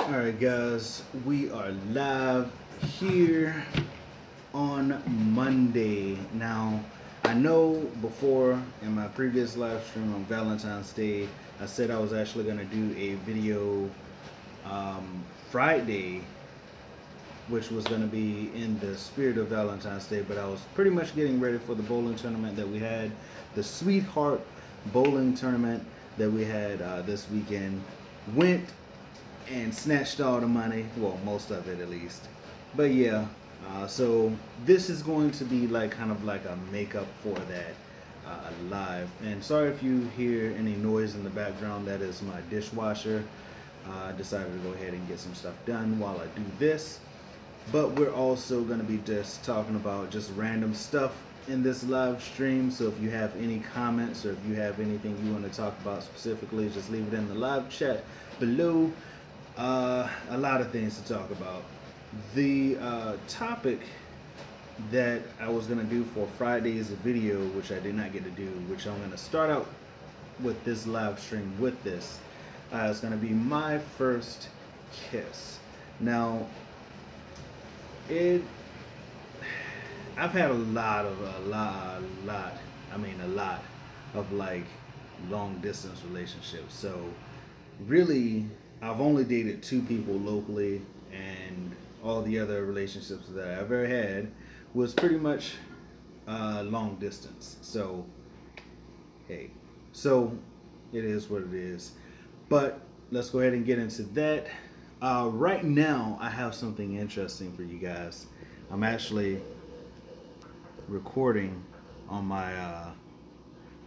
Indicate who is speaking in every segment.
Speaker 1: Alright guys, we are live here on Monday. Now, I know before in my previous live stream on Valentine's Day, I said I was actually going to do a video Friday, which was going to be in the spirit of Valentine's Day, but I was pretty much getting ready for the bowling tournament that we had, the Sweetheart Bowling Tournament that we had this weekend. Went and snatched all the money, well, most of it at least. But yeah, so this is going to be like kind of like a makeup for that live. And sorry if you hear any noise in the background, that is my dishwasher. I decided to go ahead and get some stuff done while I do this. But we're also going to be just talking about just random stuff in this live stream. So if you have any comments or if you have anything you want to talk about specifically, just leave it in the live chat below. A lot of things to talk about. The topic that I was going to do for Friday's video, which I did not get to do, which I'm going to start out with this live stream with this, is going to be my first kiss. Now, I've had a lot of like long distance relationships. So really, I've only dated 2 people locally, and all the other relationships that I ever had was pretty much long distance. So hey, so it is what it is. But let's go ahead and get into that. Right now, I have something interesting for you guys. I'm actually recording on my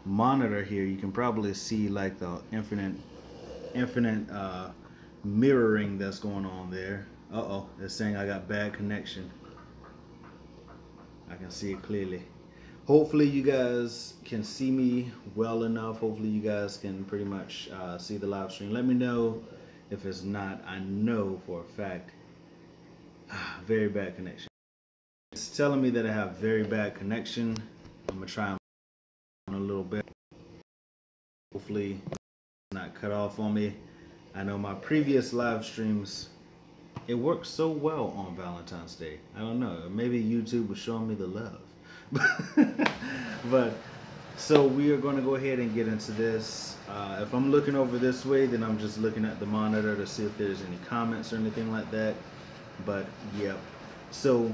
Speaker 1: monitor here. You can probably see like the infinite mirroring that's going on there. Uh-oh, it's saying I got bad connection. I can see it clearly. Hopefully you guys can see me well enough. Hopefully you guys can pretty much see the live stream. Let me know if it's not. I know for a fact, very bad connection. It's telling me that I have very bad connection. I'm gonna try a little bit. Hopefully it's not cut off on me. I know my previous live streams, it worked so well on Valentine's Day. I don't know, maybe YouTube was showing me the love. But so we are going to go ahead and get into this. If I'm looking over this way, then I'm just looking at the monitor to see if there's any comments or anything like that. But yep. So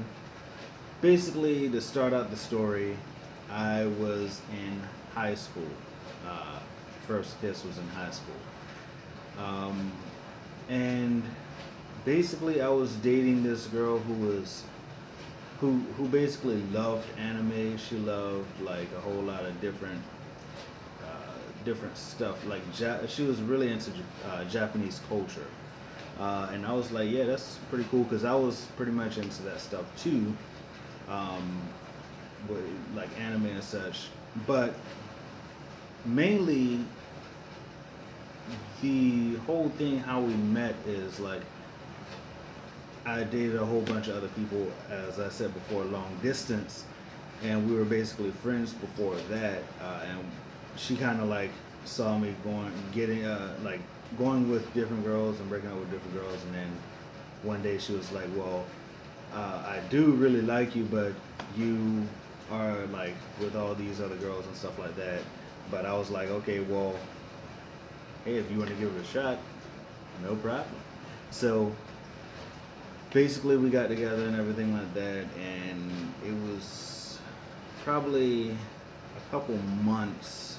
Speaker 1: basically, to start out the story, I was in high school. First kiss was in high school. And basically I was dating this girl who basically loved anime. She loved like a whole lot of different stuff. Like she was really into Japanese culture. And I was like, yeah, that's pretty cool, because I was pretty much into that stuff too, with like anime and such. But mainly the whole thing, how we met, is like I dated a whole bunch of other people, as I said before, long distance, and we were basically friends before that. And she kind of like saw me going with different girls and breaking up with different girls, and then one day she was like, well, I do really like you, but you are like with all these other girls and stuff like that. But I was like, okay, well, hey, if you want to give it a shot, no problem. So basically we got together and everything like that, and it was probably a couple months.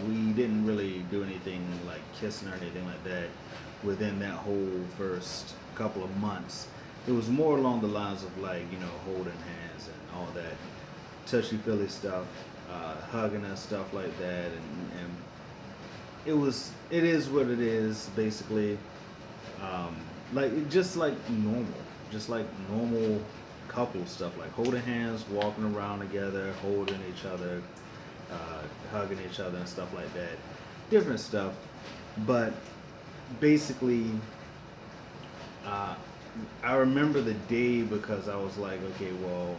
Speaker 1: We didn't really do anything like kissing or anything like that within that whole first couple of months. It was more along the lines of like, you know, holding hands and all that touchy-feely stuff, hugging and stuff like that, and it is what it is, basically. Just like normal couple stuff, like holding hands, walking around together, holding each other, hugging each other and stuff like that. Different stuff. But basically, I remember the day, because I was like, okay, well,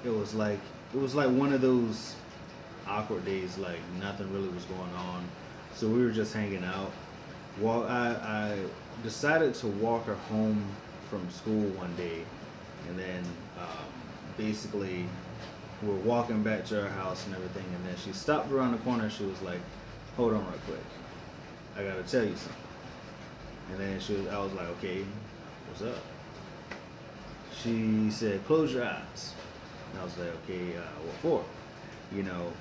Speaker 1: it was like one of those awkward days, like nothing really was going on. So we were just hanging out, I decided to walk her home from school one day, and then basically we're walking back to her house and everything, and then she stopped around the corner. She was like, "Hold on, real quick. I gotta tell you something." And then I was like, "Okay, what's up?" She said, "Close your eyes." And I was like, "Okay, what for?" You know,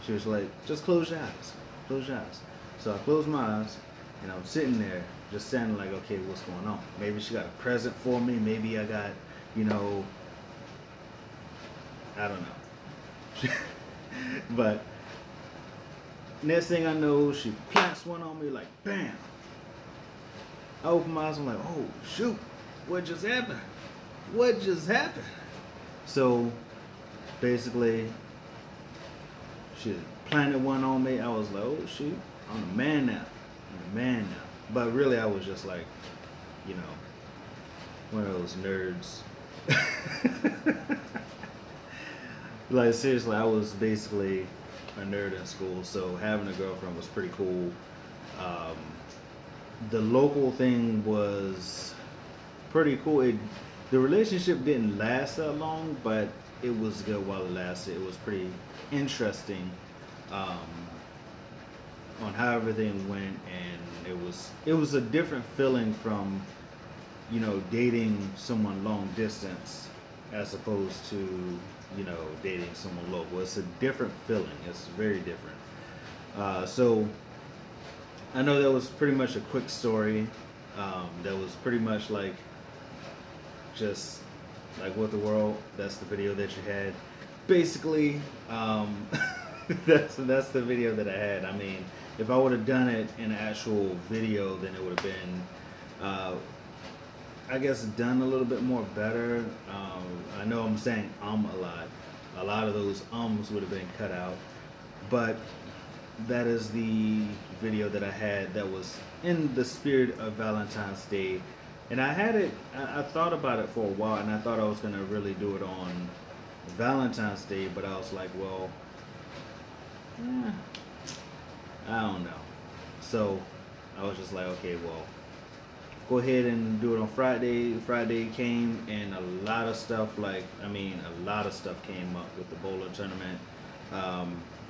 Speaker 1: she was like, "Just close your eyes. Close your eyes." So I closed my eyes, and I'm sitting there, just standing like, "Okay, what's going on?" Maybe she got a present for me. Maybe I got, you know, I don't know. But next thing I know, she plants one on me like, bam. I open my eyes, I'm like, "Oh, shoot, what just happened? What just happened?" So basically, she planted one on me. I was like, "Oh, shoot, I'm a man now. I'm a man now." But really, I was just like, you know, one of those nerds. Like, seriously, I was basically a nerd in school, so having a girlfriend was pretty cool. Um, the local thing was pretty cool. The relationship didn't last that long, but it was good while it lasted. It was pretty interesting um, on how everything went, and it was a different feeling from, you know, dating someone long distance as opposed to, you know, dating someone local. It's a different feeling. It's very different. So I know that was pretty much a quick story. That was pretty much like just like what the world. That's the video that you had. Basically, that's the video that I had. I mean, if I would have done it in an actual video, then it would have been, I guess, done a little bit more better. I know I'm saying a lot. A lot of those would have been cut out, but that is the video that I had that was in the spirit of Valentine's Day. And I had it, I thought about it for a while, and I thought I was going to really do it on Valentine's Day, but I was like, well, I don't know. So I was just like, okay, well, go ahead and do it on Friday. Friday came, and a lot of stuff, a lot of stuff came up with the bowling tournament.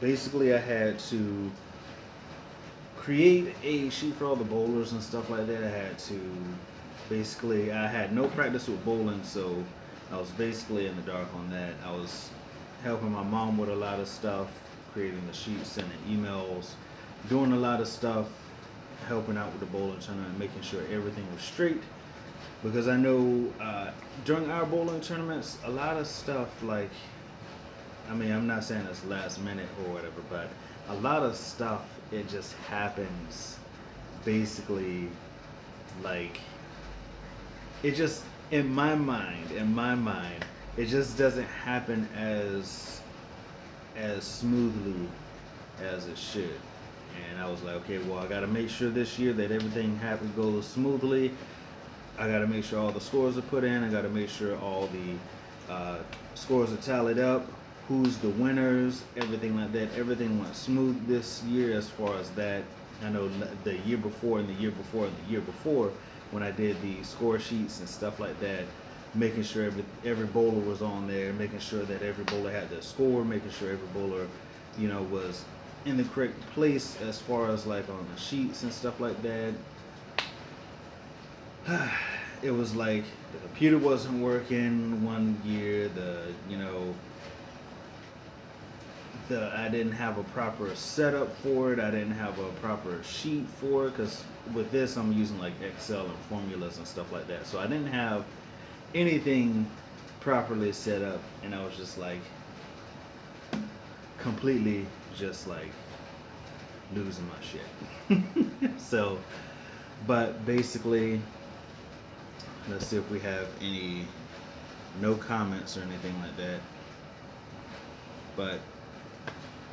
Speaker 1: Basically, I had to create a sheet for all the bowlers and stuff like that. I had no practice with bowling, so I was basically in the dark on that. I was helping my mom with a lot of stuff, creating the sheets, sending emails, doing a lot of stuff, helping out with the bowling tournament, making sure everything was straight. Because I know during our bowling tournaments, a lot of stuff I'm not saying it's last minute or whatever, but a lot of stuff, it just happens basically it just, in my mind, it just doesn't happen as smoothly as it should. And I was like, okay, well, I got to make sure this year that everything goes smoothly. I got to make sure all the scores are put in. I got to make sure all the scores are tallied up. Who's the winners? Everything like that. Everything went smooth this year as far as that. I know the year before and the year before and the year before, when I did the score sheets and stuff like that, making sure every bowler was on there, making sure that every bowler had their score, making sure every bowler, you know, was in the correct place as far as like on the sheets and stuff like that. It was like the computer wasn't working one year. I didn't have a proper setup for it. I didn't have a proper sheet for it, because with this I'm using like Excel and formulas and stuff like that. So I didn't have anything properly set up, and I was just like completely just like losing my shit. So, but basically, let's see if we have no comments or anything like that. But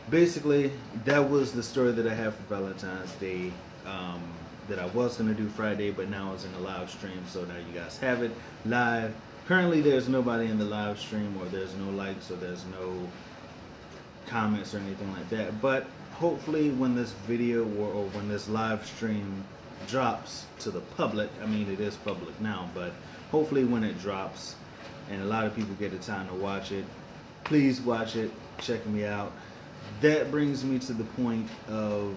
Speaker 1: basically, that was the story that I have for Valentine's Day, that I was going to do Friday, but now it's in a live stream, so now you guys have it live. Currently, there's nobody in the live stream, or there's no likes, or there's no comments or anything like that. But hopefully when this video or when this live stream drops to the public, I mean it is public now, but hopefully when it drops and a lot of people get the time to watch it, please watch it, check me out. That brings me to the point of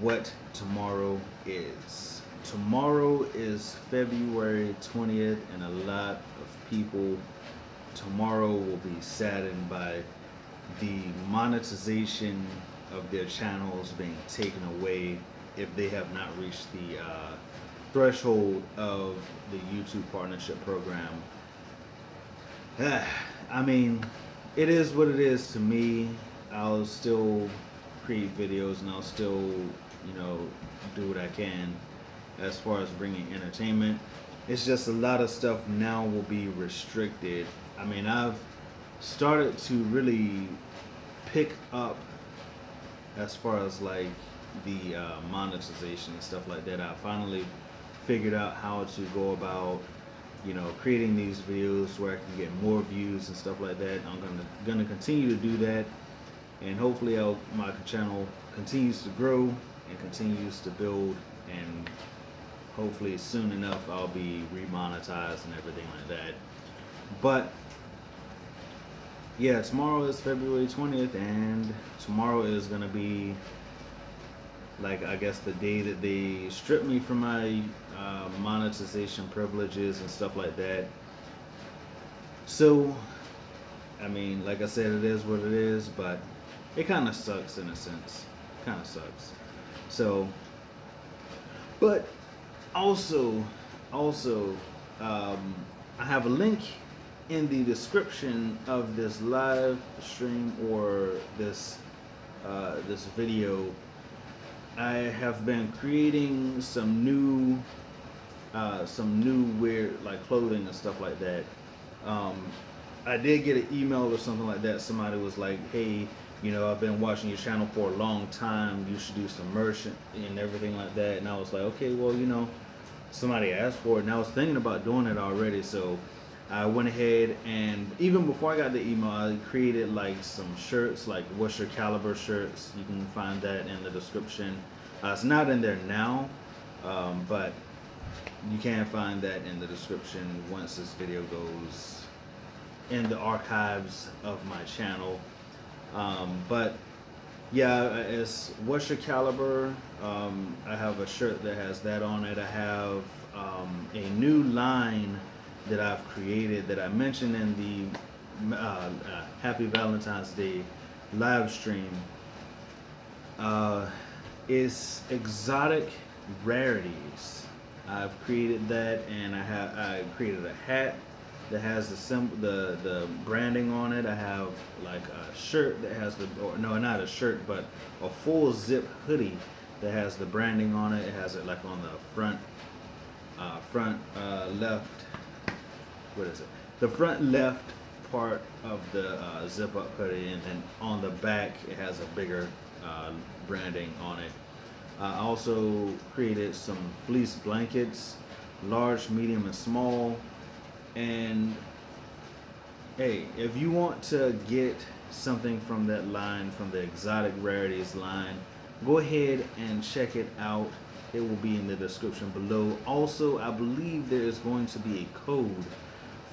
Speaker 1: what tomorrow is. Tomorrow is February 20th, and a lot of people tomorrow will be saddened by the monetization of their channels being taken away if they have not reached the threshold of the YouTube partnership program. I mean, it is what it is to me. I'll still create videos and I'll still, you know, do what I can as far as bringing entertainment. It's just a lot of stuff now will be restricted. I mean, I've started to really pick up as far as like the monetization and stuff like that. I finally figured out how to go about, you know, creating these videos where I can get more views and stuff like that. I'm gonna continue to do that, and hopefully my channel continues to grow and continues to build, and hopefully soon enough I'll be remonetized and everything like that. But yeah, tomorrow is February 20th, and tomorrow is gonna be, like, I guess the day that they strip me from my monetization privileges and stuff like that. So, I mean, like I said, it is what it is, but it kind of sucks in a sense. Kind of sucks. So, but also, I have a link in the description of this live stream or this video. I have been creating some new weird, like, clothing and stuff like that. I did get an email or something like that. Somebody was like, hey, you know, I've been watching your channel for a long time. You should do some merch and everything like that. And I was like, okay, well, you know, somebody asked for it, and I was thinking about doing it already. So I went ahead, and even before I got the email, I created like some shirts, like what's your caliber shirts. You can find that in the description. It's not in there now, but you can find that in the description once this video goes in the archives of my channel. But yeah, it's what's your caliber. I have a shirt that has that on it. I have a new line that I've created that I mentioned in the Happy Valentine's Day live stream. Is exotic rarities. I've created that, and I created a hat that has the branding on it. I have like a shirt that has no, not a shirt, but a full zip hoodie that has the branding on it. It has it like on the front left. What is it? The front left part of the zip up hoodie, and then on the back it has a bigger branding on it. I also created some fleece blankets, large, medium, and small. And hey, if you want to get something from that line, from the exotic rarities line, go ahead and check it out. It will be in the description below. Also, I believe there is going to be a code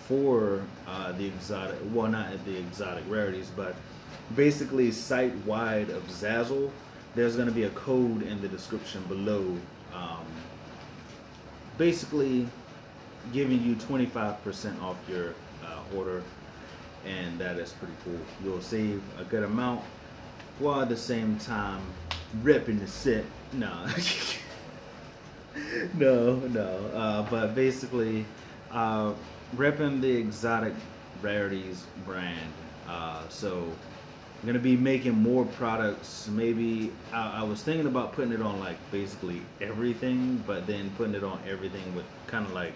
Speaker 1: for the exotic, well, not the exotic rarities, but basically site-wide of Zazzle. There's going to be a code in the description below, basically giving you 25% off your order, and that is pretty cool. You'll save a good amount while at the same time repping the set. No, no, but basically repping the exotic rarities brand. So I'm gonna be making more products. Maybe I was thinking about putting it on like basically everything, but then putting it on everything would kind of like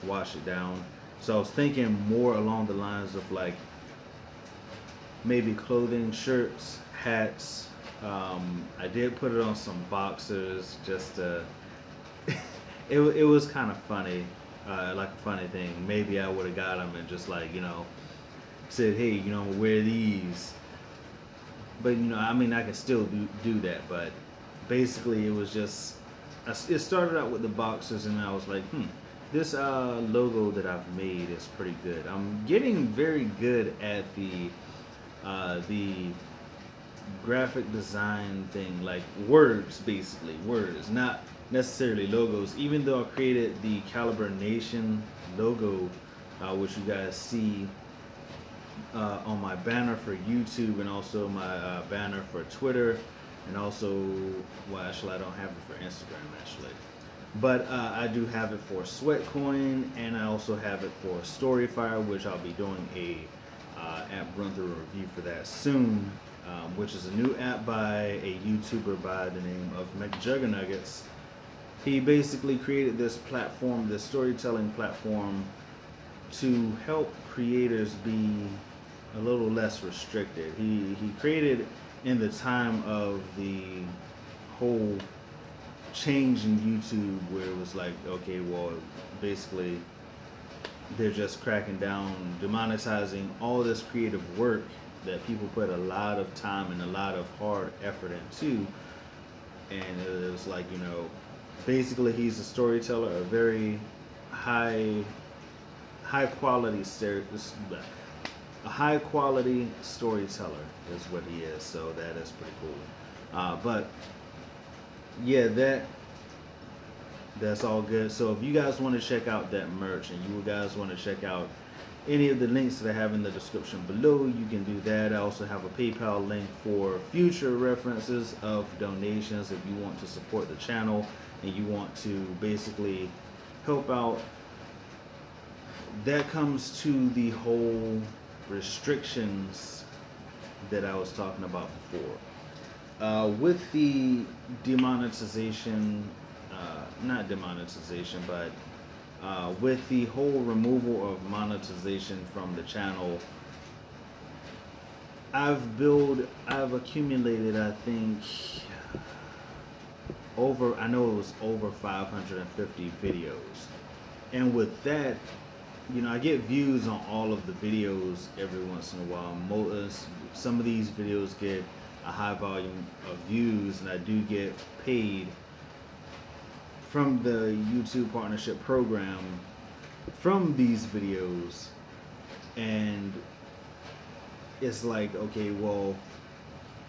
Speaker 1: wash it down. So I was thinking more along the lines of like maybe clothing, shirts, hats. I did put it on some boxers just to it was kind of funny, like a funny thing. Maybe I would have got them and just like, you know, said, hey, you know, wear these. But, you know, I mean, I can still do that, but basically it was just, it started out with the boxers, and I was like, this logo that I've made is pretty good. I'm getting very good at the graphic design thing, like words, basically words, not necessarily logos. Even though I created the Caliber Nation logo, which you guys see on my banner for YouTube, and also my banner for Twitter, and also, well, actually I don't have it for Instagram actually, but I do have it for Sweatcoin, and I also have it for Storyfire, which I'll be doing a app run through review for that soon, which is a new app by a YouTuber by the name of McJuggernuggets. He basically created this platform, this storytelling platform, to help creators be a little less restricted. He created in the time of the whole change in YouTube, where it was like, okay, well, basically they're just cracking down, demonetizing all this creative work that people put a lot of time and a lot of hard effort into. And it was like, you know, basically he's a storyteller, a very high quality storyteller is what he is. So that is pretty cool. But yeah, that's all good. So if you guys want to check out that merch, and you guys want to check out any of the links that I have in the description below, you can do that. I also have a PayPal link for future references of donations if you want to support the channel and you want to basically help out. That comes to the whole restrictions that I was talking about before. With the demonetization, not demonetization, but with the whole removal of monetization from the channel, I've accumulated, I think, I know it was over 550 videos. And with that, you know, I get views on all of the videos every once in a while. Some of these videos get a high volume of views, and I do get paid from the YouTube partnership program from these videos. And it's like, okay, well,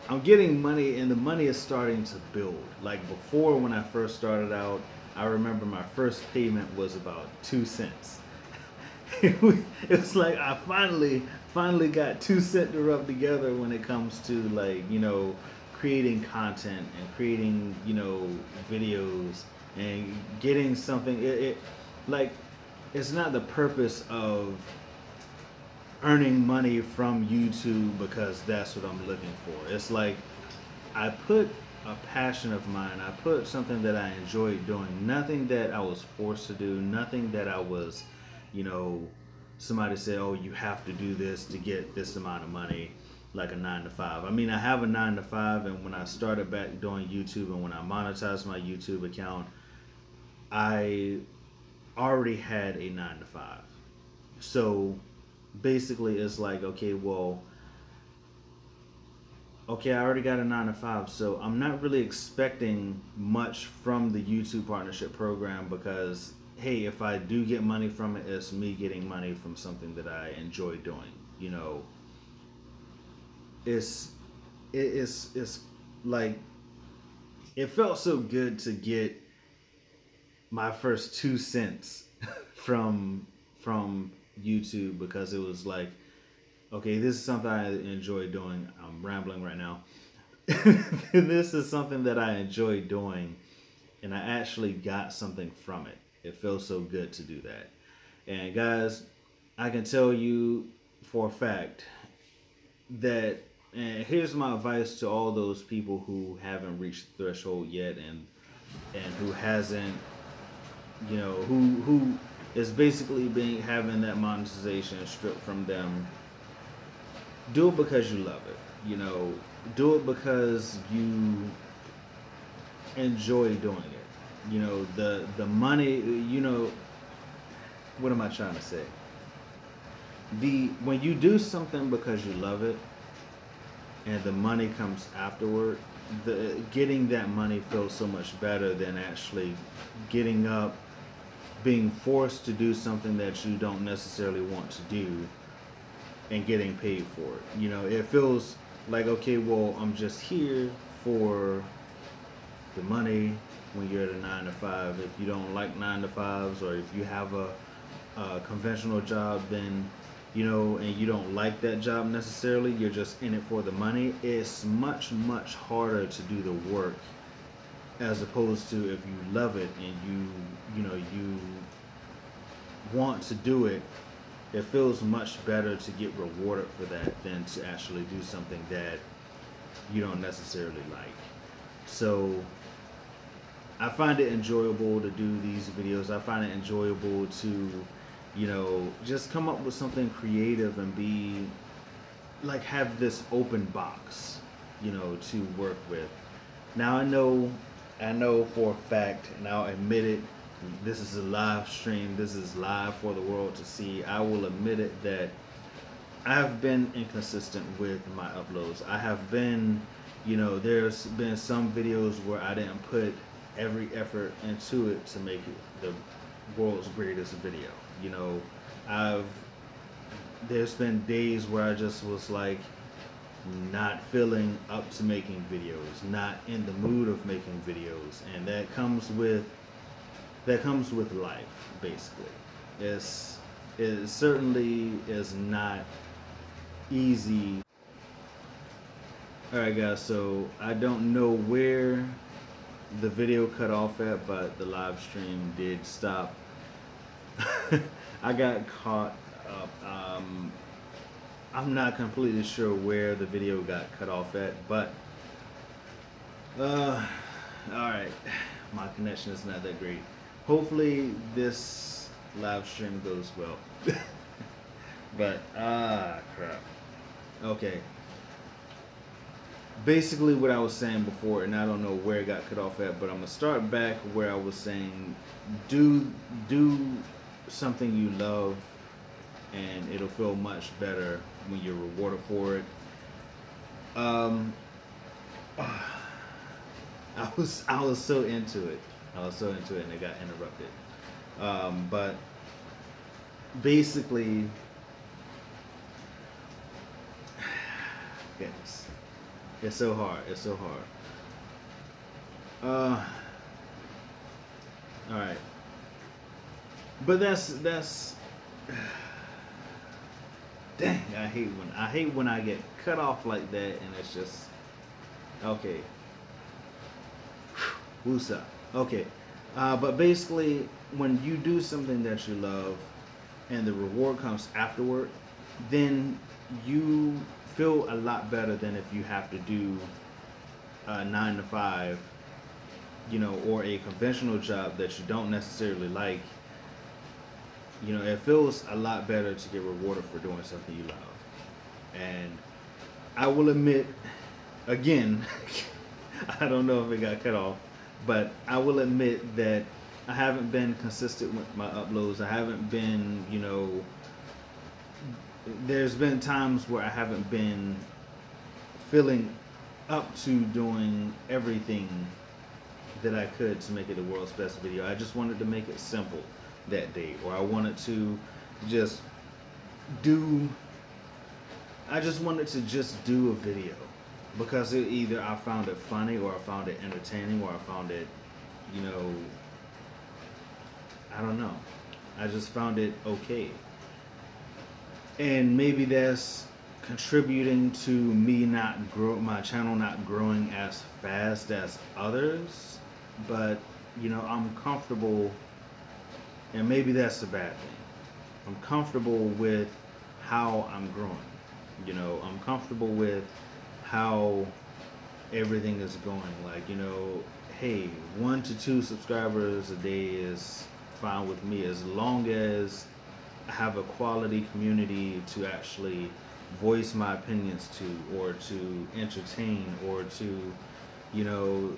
Speaker 1: I'm getting money, and the money is starting to build. Like before, when I first started out, I remember my first payment was about 2 cents. It was like I finally got 2 cents to rub together when it comes to, like, you know, creating content and creating, you know, videos and getting something. Like, it's not the purpose of earning money from YouTube because that's what I'm looking for. It's like I put a passion of mine, I put something that I enjoyed doing, nothing that I was forced to do, nothing that I was, you know, somebody said, oh, you have to do this to get this amount of money, like a 9 to 5. I mean, I have a 9 to 5, and when I started back doing YouTube and when I monetized my YouTube account, I already had a 9 to 5. So basically it's like, okay, well, okay, I already got a 9 to 5, so I'm not really expecting much from the YouTube partnership program, because hey, if I do get money from it, it's me getting money from something that I enjoy doing. You know, it's like, it felt so good to get my first 2 cents from YouTube, because it was like, okay, this is something I enjoy doing. I'm rambling right now. This is something that I enjoy doing, and I actually got something from it. It feels so good to do that. And guys, I can tell you for a fact that, and here's my advice to all those people who haven't reached the threshold yet, and who hasn't, you know, who is basically having that monetization stripped from them. Do it because you love it. You know, do it because you enjoy doing it. You know, the money, you know, what am I trying to say? When you do something because you love it, and the money comes afterward, getting that money feels so much better than actually getting up, being forced to do something that you don't necessarily want to do, and getting paid for it. You know, it feels like, okay, well, I'm just here for the money. When you're at a 9 to 5, if you don't like 9 to 5s, or if you have a conventional job, then, you know, and you don't like that job necessarily, you're just in it for the money. It's much harder to do the work, as opposed to if you love it and you want to do it. It feels much better to get rewarded for that than to actually do something that you don't necessarily like. So I find it enjoyable to do these videos. I find it enjoyable to, you know, just come up with something creative and be like, have this open box, you know, to work with. Now I know for a fact, and I'll admit it, this is a live stream, this is live for the world to see. I will admit it that I have been inconsistent with my uploads. I have been, you know, there's been some videos where I didn't put every effort into it to make it the world's greatest video. You know, there's been days where I just was like not feeling up to making videos, not in the mood of making videos, and that comes with life, basically. It certainly is not easy. Alright guys, so I don't know where the video cut off at, but the live stream did stop. I got caught up. I'm not completely sure where the video got cut off at, but alright, my connection is not that great. Hopefully this live stream goes well. But crap. Okay. Basically what I was saying before, and I don't know where it got cut off at, but I'm gonna start back where I was saying, do something you love, and it'll feel much better when you're rewarded for it. I was so into it. And it got interrupted. But basically, goodness, it's so hard. All right, but that's dang. I hate when I get cut off like that, and it's just okay. Woosah. Okay, but basically, when you do something that you love and the reward comes afterward, then you feel a lot better than if you have to do a 9 to 5, you know, or a conventional job that you don't necessarily like. You know, it feels a lot better to get rewarded for doing something you love. And I will admit, again, I don't know if it got cut off, but I will admit that I haven't been consistent with my uploads. I haven't been, you know, there's been times where I haven't been feeling up to doing everything that I could to make it the world's best video. I just wanted to make it simple that day, or I wanted to just do a video, because either I found it funny, or I found it entertaining, or I found it, you know, I don't know. I just found it okay. And maybe that's contributing to me my channel not growing as fast as others, but you know, I'm comfortable, and maybe that's the bad thing. I'm comfortable with how I'm growing. You know, I'm comfortable with how everything is going. Like, you know, hey, 1 to 2 subscribers a day is fine with me, as long as I have a quality community to actually voice my opinions to, or to entertain, or to, you know,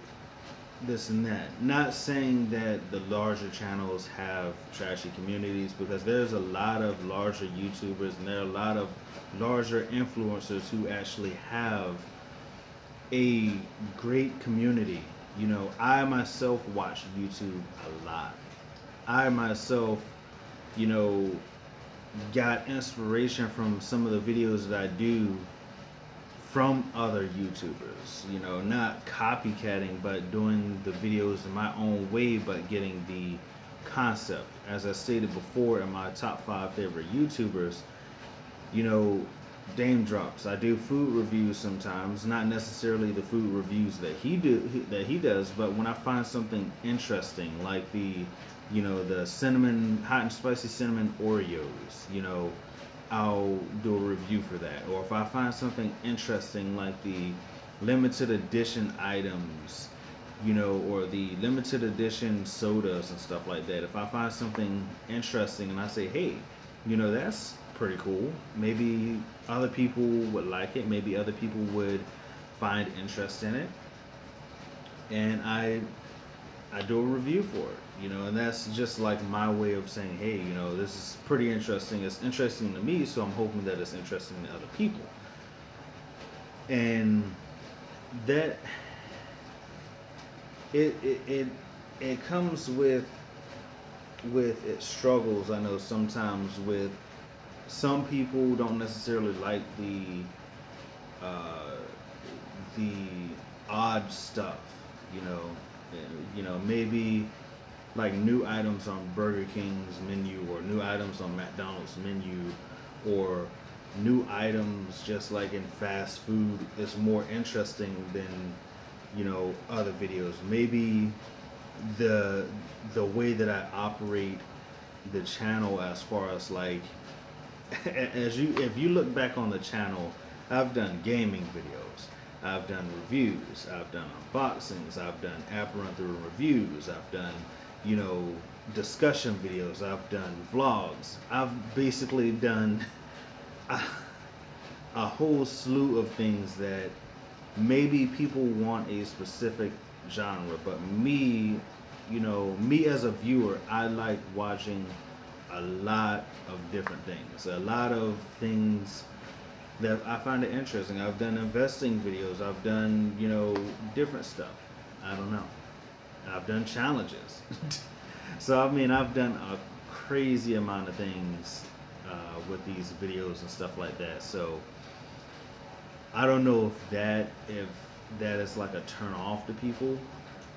Speaker 1: this and that. Not saying that the larger channels have trashy communities, because there's a lot of larger YouTubers, and there are a lot of larger influencers who actually have a great community. You know, I myself watch YouTube a lot. I myself, you know, got inspiration from some of the videos that I do from other YouTubers. You know, not copycatting, but doing the videos in my own way, but getting the concept. As I stated before in my top 5 favorite YouTubers, you know, Dame Drops. I do food reviews sometimes, not necessarily the food reviews that he does, but when I find something interesting, like the, you know, the cinnamon, hot and spicy cinnamon Oreos, you know, I'll do a review for that. Or if I find something interesting, like the limited edition items, you know, or the limited edition sodas and stuff like that. If I find something interesting and I say, hey, you know, that's pretty cool. Maybe other people would like it. Maybe other people would find interest in it. And I do a review for it, you know, and that's just like my way of saying, hey, you know, this is pretty interesting. It's interesting to me, so I'm hoping that it's interesting to other people. And that it comes with its struggles. I know sometimes with some people don't necessarily like uh, the odd stuff, you know. You know, maybe like new items on Burger King's menu, or new items on McDonald's menu, or new items just like in fast food is more interesting than, you know, other videos. Maybe the way that I operate the channel, as far as like, if you look back on the channel, I've done gaming videos, I've done reviews, I've done unboxings, I've done app run through reviews, I've done, you know, discussion videos, I've done vlogs. I've basically done a whole slew of things that maybe people want a specific genre, but me, you know, me as a viewer, I like watching a lot of different things, a lot of things that I find it interesting. I've done investing videos, I've done, you know, different stuff. I don't know. I've done challenges. So I mean, I've done a crazy amount of things with these videos and stuff like that. So I don't know if that is like a turn off to people.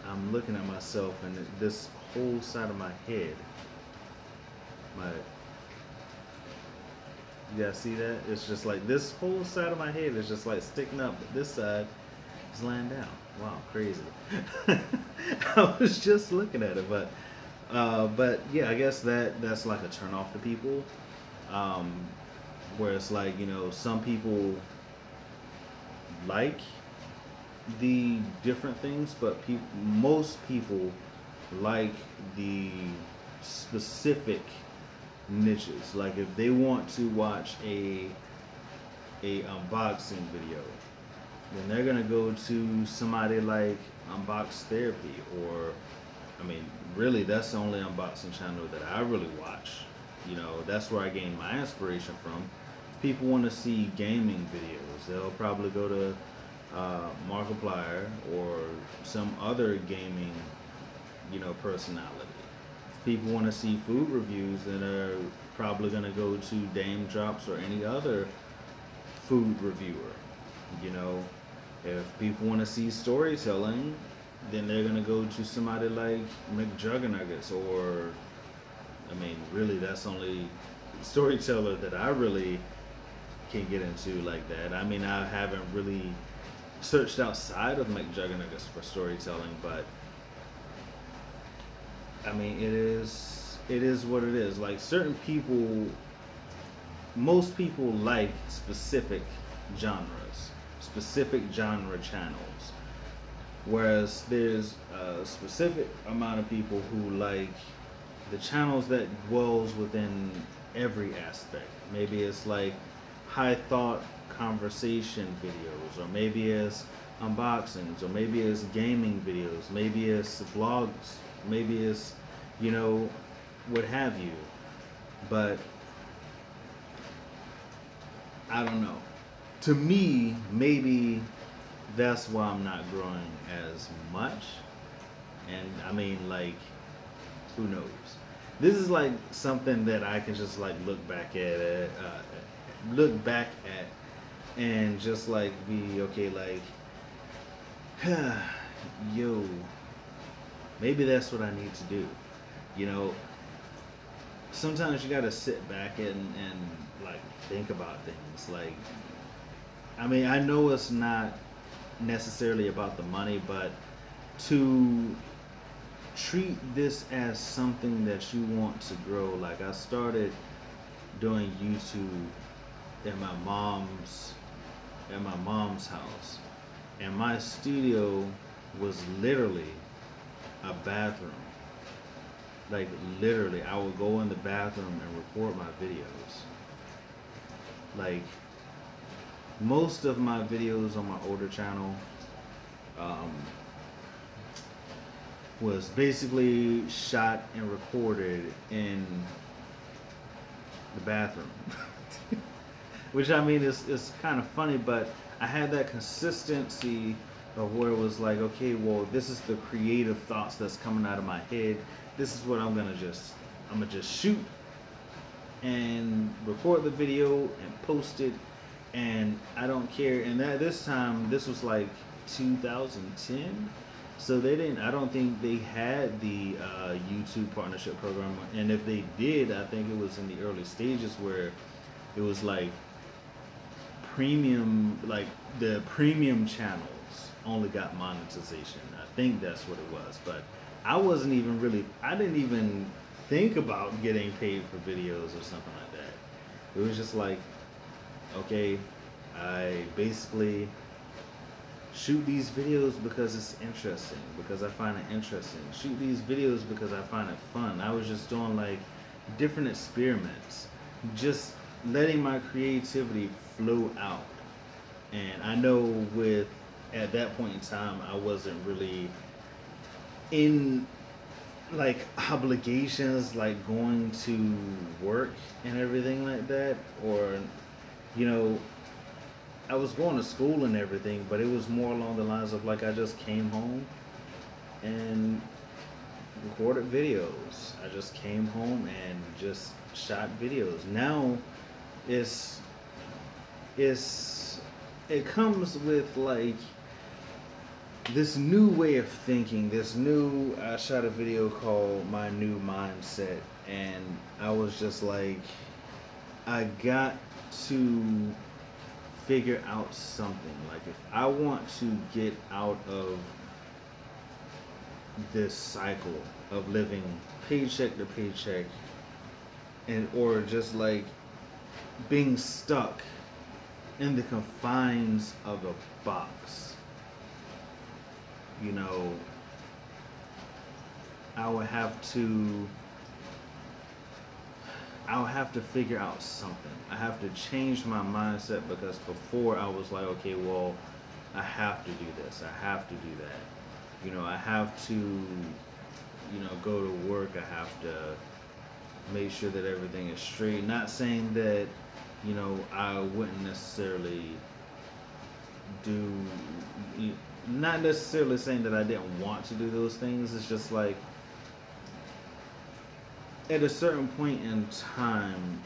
Speaker 1: I'm looking at myself and this whole side of my head, you guys see that? It's just like this whole side of my head is just like sticking up, but this side is laying down. Wow, crazy. I was just looking at it, but yeah, I guess that's like a turn off to people. Where it's like, you know, some people like the different things, but most people like the specific niches. Like if they want to watch a unboxing video, then they're gonna go to somebody like Unbox Therapy, or I mean, really, that's the only unboxing channel that I really watch. You know, that's where I gain my inspiration from. If people want to see gaming videos, they'll probably go to Markiplier or some other gaming, you know, personality. If people want to see food reviews, then they're probably going to go to Dame Drops or any other food reviewer. You know, if people want to see storytelling, then they're going to go to somebody like McJuggernuggets, or I mean, really, that's only storyteller that I really can get into like that. I mean, I haven't really searched outside of McJuggernuggets for storytelling, but I mean, it is what it is. Like certain people, most people like specific genres, specific genre channels, whereas there's a specific amount of people who like the channels that dwells within every aspect. Maybe it's like high thought conversation videos, or maybe it's unboxings, or maybe it's gaming videos, maybe it's vlogs, maybe it's, you know, what have you. But I don't know. To me, maybe that's why I'm not growing as much. And I mean, like, who knows? This is like something that I can just like look back at, and just like be okay, like, yo, maybe that's what I need to do. You know, sometimes you gotta sit back and like think about things. Like, I mean, I know it's not necessarily about the money, but to treat this as something that you want to grow. Like, I started doing YouTube in my mom's house, and my studio was literally a bathroom. Like, literally, I would go in the bathroom and record my videos. Like, most of my videos on my older channel um, was basically shot and recorded in the bathroom. Which, I mean, is kind of funny, but I had that consistency of where it was like, okay, well, this is the creative thoughts that's coming out of my head. This is what I'm gonna just shoot and record the video and post it, and I don't care. And that this was like 2010, so I don't think they had the YouTube partnership program, and if they did, I think it was in the early stages where it was like premium, like the premium channels only got monetization. I think that's what it was, but I didn't even think about getting paid for videos or something like that. It was just like, okay, I basically shoot these videos because it's interesting, because I find it interesting. Shoot these videos because I find it fun. I was just doing like different experiments, just letting my creativity flow out. And I know at that point in time, I wasn't really in like obligations, like going to work and everything like that, or, you know, I was going to school and everything, but it was more along the lines of like I just came home and recorded videos. I just came home and just shot videos. Now it's it comes with like this new way of thinking, I shot a video called My New Mindset, and I was just like, I got to figure out something. Like, if I want to get out of this cycle of living paycheck to paycheck, and or just like being stuck in the confines of a box, you know, I would have to figure out something. I have to change my mindset, because before I was like, okay, well, I have to do this, I have to do that. You know, I have to, you know, go to work, I have to make sure that everything is straight. Not saying that, you know, I wouldn't necessarily not necessarily saying that I didn't want to do those things. It's just like, at a certain point in time,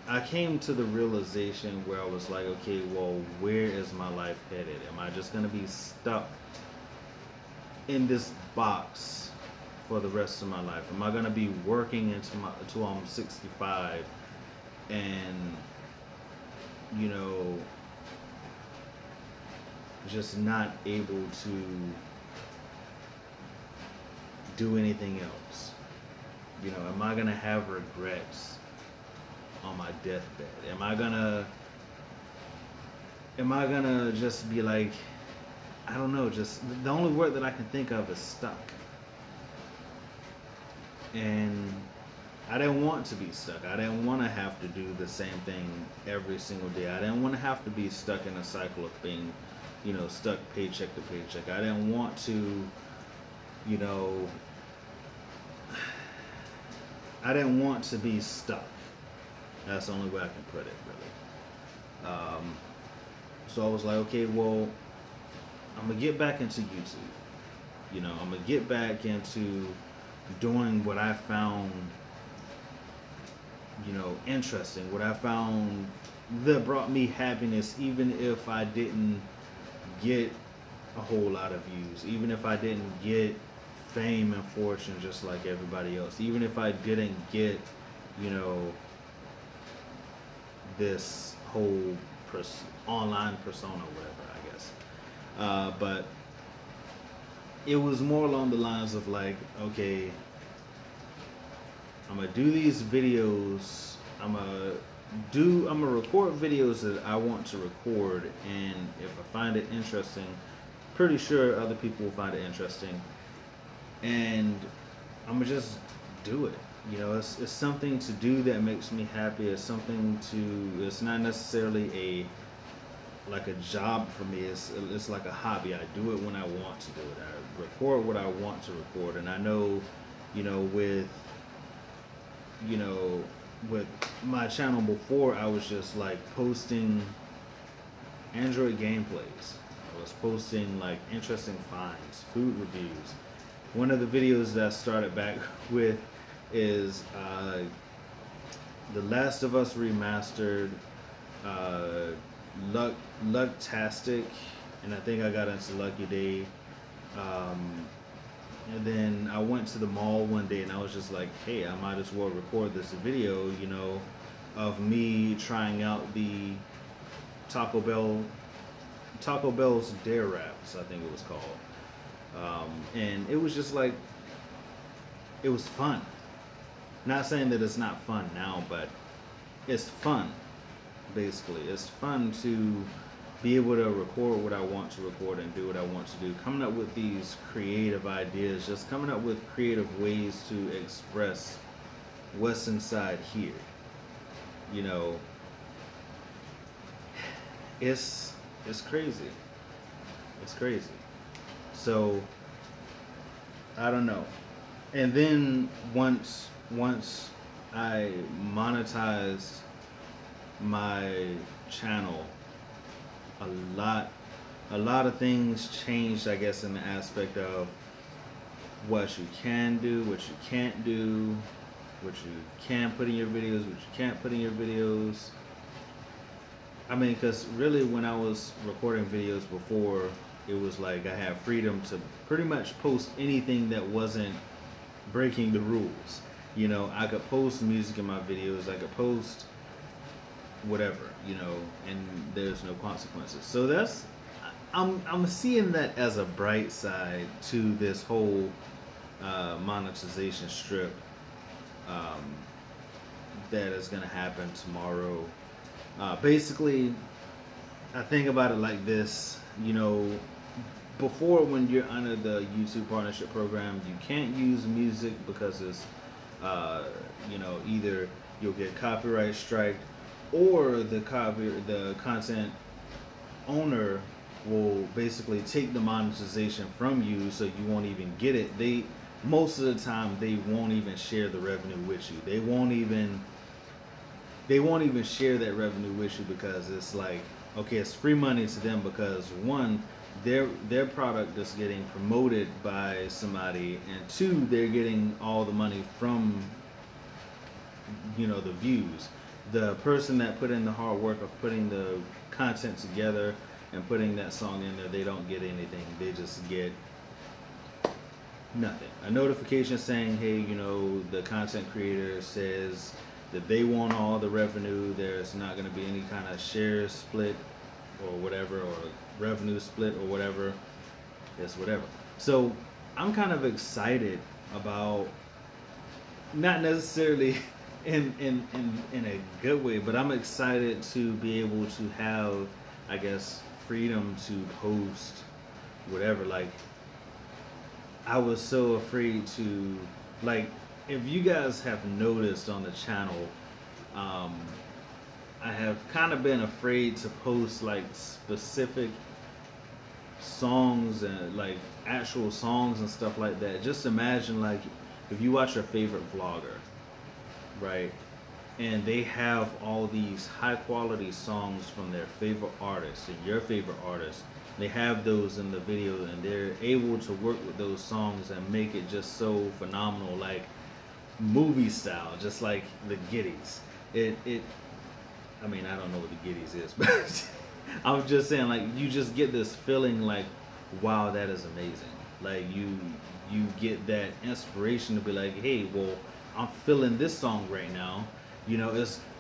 Speaker 1: I came to the realization where I was like, okay, well, where is my life headed? Am I just gonna be stuck in this box for the rest of my life? Am I gonna be working until I'm 65 and, you know, just not able to do anything else? You know, am I gonna have regrets on my deathbed? Am I gonna just be like, I don't know, just the only word that I can think of is stuck. And I didn't want to be stuck. I didn't want to have to do the same thing every single day. I didn't want to have to be stuck in a cycle of being, you know, stuck paycheck to paycheck. I didn't want to, you know, I didn't want to be stuck. That's the only way I can put it, really. So I was like, okay, well, I'm gonna get back into YouTube. You know, I'm gonna get back into doing what I found, you know, interesting, what I found that brought me happiness, even if I didn't get a whole lot of views, even if I didn't get fame and fortune just like everybody else, even if I didn't get, you know, this whole online persona, whatever, I guess. But it was more along the lines of like, okay, I'm gonna do these videos. I'm gonna record videos that I want to record, and if I find it interesting, pretty sure other people will find it interesting, and I'm gonna just do it. You know, it's something to do that makes me happy. It's something to. It's not necessarily like a job for me. It's like a hobby. I do it when I want to do it. I record what I want to record, and I know, you know, with my channel before, I was just like posting Android gameplays. I was posting like interesting finds, food reviews. One of the videos that I started back with is The Last of Us Remastered, Lucktastic, and I think I got into Lucky Day. And then I went to the mall one day and I was just like, hey, I might as well record this video, you know, of me trying out the Taco Bell's Dare Wraps, I think it was called. And it was just like, it was fun. Not saying that it's not fun now, but it's fun, basically. It's fun to be able to record what I want to record and do what I want to do. Coming up with these creative ideas, just coming up with creative ways to express what's inside here. You know, it's crazy. It's crazy. So, I don't know. And then once I monetized my channel, a lot of things changed, I guess, in the aspect of what you can do, what you can't do, what you can put in your videos, what you can't put in your videos. I mean, because really when I was recording videos before, it was like I had freedom to pretty much post anything that wasn't breaking the rules. You know, I could post music in my videos, I could post whatever, you know, and there's no consequences. So that's, I'm seeing that as a bright side to this whole monetization strip that is going to happen tomorrow. Basically, I think about it like this, you know, before, when you're under the YouTube partnership program, you can't use music because it's you know, either you'll get copyright strike, or the content owner will basically take the monetization from you, so you won't even get it. Most of the time they won't even share the revenue with you. They won't even share that revenue with you, because it's like, okay, it's free money to them, because one, their product is getting promoted by somebody, and two, they're getting all the money from, you know, the views. The person that put in the hard work of putting the content together and putting that song in there, they don't get anything. They just get nothing. A notification saying, hey, you know, the content creator says that they want all the revenue. There's not going to be any kind of share split or whatever, or revenue split or whatever. It's whatever. So I'm kind of excited about, not necessarily in a good way, but I'm excited to be able to have, I guess, freedom to post whatever. Like, I was so afraid to, like, if you guys have noticed on the channel, I have kind of been afraid to post like specific songs and like actual songs and stuff like that. Just imagine, like, if you watch your favorite vlogger, right? and they have all these high quality songs from their favorite artists and your favorite artists. They have those in the video, and they're able to work with those songs and make it just so phenomenal, like movie style, just like the Giddies. It I mean, I don't know what the Giddies is, but I'm just saying, like, you just get this feeling like, wow, that is amazing. Like, you get that inspiration to be like, hey, well, I'm feeling this song right now. You know,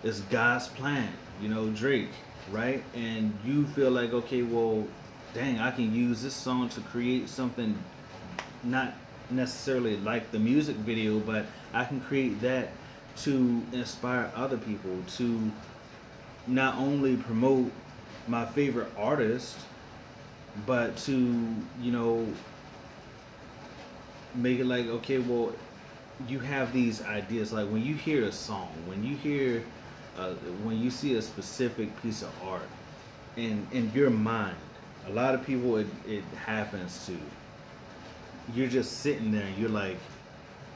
Speaker 1: it's God's plan. You know, Drake, right? And you feel like, okay, well, dang, I can use this song to create something not necessarily like the music video, but I can create that to inspire other people to not only promote my favorite artist, but to, you know, make it like, okay, well, you have these ideas. Like when you hear a song, when you hear, when you see a specific piece of art in your mind, a lot of people it happens to. You're just sitting there and you're like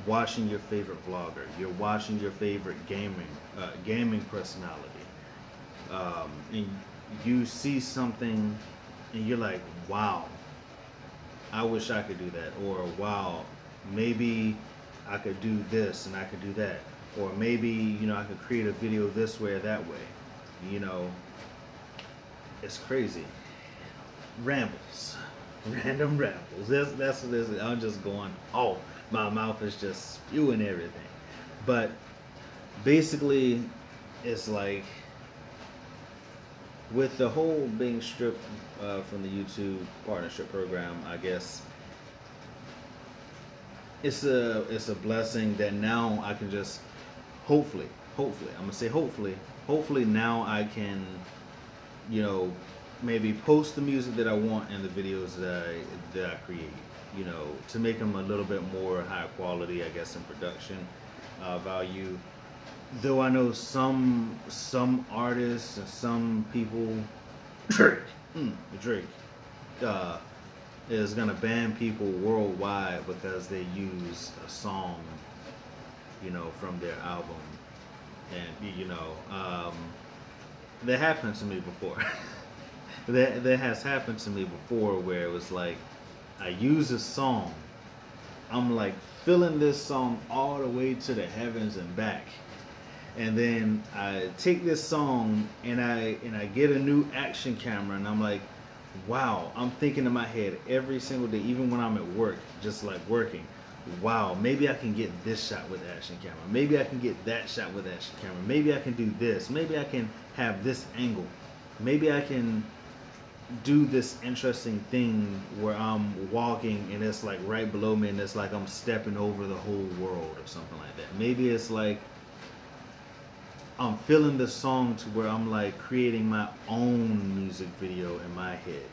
Speaker 1: watching your favorite vlogger. You're watching your favorite gaming personality. And you see something and you're like, wow, I wish I could do that. Or wow, maybe I could do this and I could do that. Or maybe, you know, I could create a video this way or that way. You know, it's crazy. Rambles. Random rambles. That's what this is. I'm just going, oh, my mouth is just spewing everything. But basically, it's like, with the whole being stripped from the YouTube partnership program, I guess it's a blessing that now I can just hopefully I'm gonna say hopefully now I can, you know, maybe post the music that I want in the videos that I create, you know, to make them a little bit more high quality, I guess, in production value. Though I know some artists and some people, Drake, is gonna ban people worldwide because they use a song, you know, from their album, and you know, that happened to me before. that has happened to me before, where it was like, I use a song, I'm like feeling this song all the way to the heavens and back. And then I take this song and I get a new action camera, and I'm like, wow, I'm thinking in my head every single day, even when I'm at work, just like working, wow, maybe I can get this shot with action camera. Maybe I can get that shot with action camera. Maybe I can do this. Maybe I can have this angle. Maybe I can do this interesting thing where I'm walking and it's like right below me and it's like I'm stepping over the whole world or something like that. Maybe it's like I'm feeling the song to where I'm like creating my own music video in my head,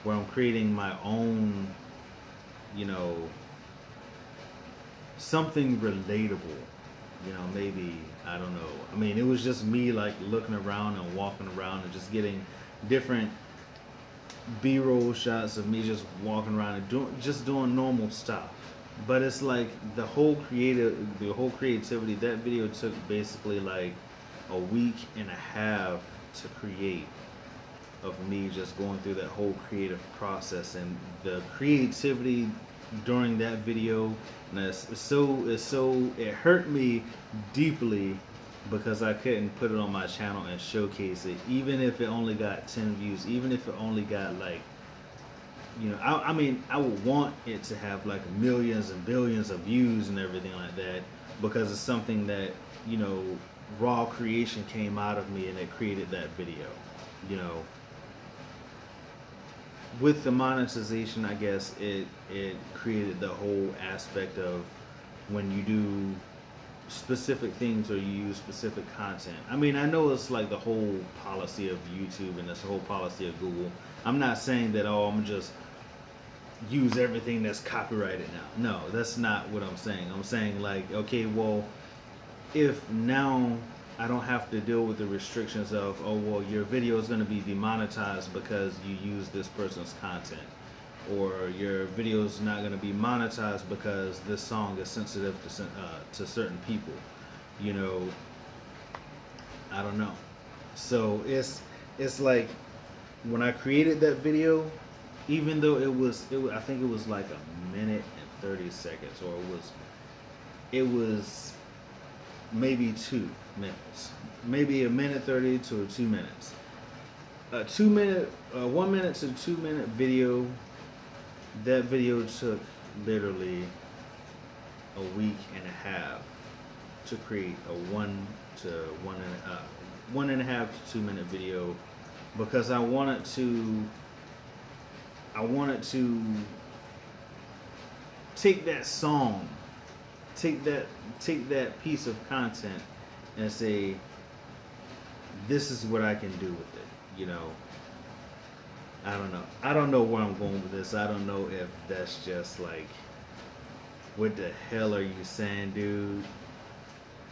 Speaker 1: where I'm creating my own, you know, something relatable, you know, maybe, I don't know. I mean, it was just me like looking around and walking around and just getting different B-roll shots of me just walking around and doing normal stuff. But it's like the whole creativity, that video took basically like a week and a half to create, of me just going through that whole creative process, and the creativity during that video, and it hurt me deeply because I couldn't put it on my channel and showcase it, even if it only got 10 views, even if it only got like, you know, I mean, I would want it to have like millions and billions of views and everything like that, because it's something that, you know, raw creation came out of me and it created that video, you know. With the monetization, I guess it created the whole aspect of when you do specific things or you use specific content. I mean, I know it's like the whole policy of YouTube and it's the whole policy of Google. I'm not saying that, oh, I'm just use everything that's copyrighted now. No, that's not what I'm saying. I'm saying like, okay, well, if now I don't have to deal with the restrictions of, oh, well, your video is going to be demonetized because you use this person's content, or your video is not going to be monetized because this song is sensitive to certain people, you know, I don't know. So it's like when I created that video, even though I think it was like a minute and 30 seconds, or it was maybe 2 minutes, maybe a minute 30 to 2 minutes. A 2 minute, 1 minute to 2 minute video. That video took literally a week and a half to create a 1.5 to 2 minute video, because I wanted to take that song, take that piece of content and say, this is what I can do with it. You know, I don't know. I don't know where I'm going with this. I don't know if that's just like, what the hell are you saying, dude?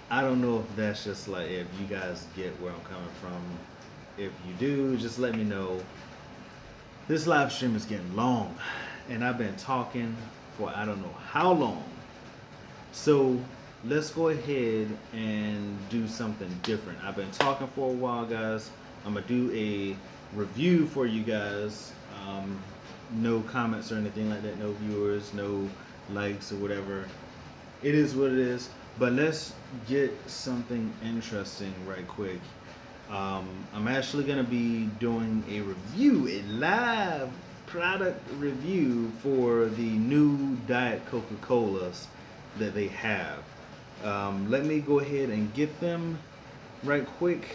Speaker 1: I don't know if that's just like, if you guys get where I'm coming from. If you do, just let me know. This live stream is getting long, and I've been talking for I don't know how long. So let's go ahead and do something different. I've been talking for a while, guys. I'm gonna do a review for you guys. No comments or anything like that, no viewers, no likes or whatever. It is what it is. But let's get something interesting right quick. I'm actually gonna be doing a review, a live product review for the new Diet Coca-Colas that they have. Let me go ahead and get them right quick,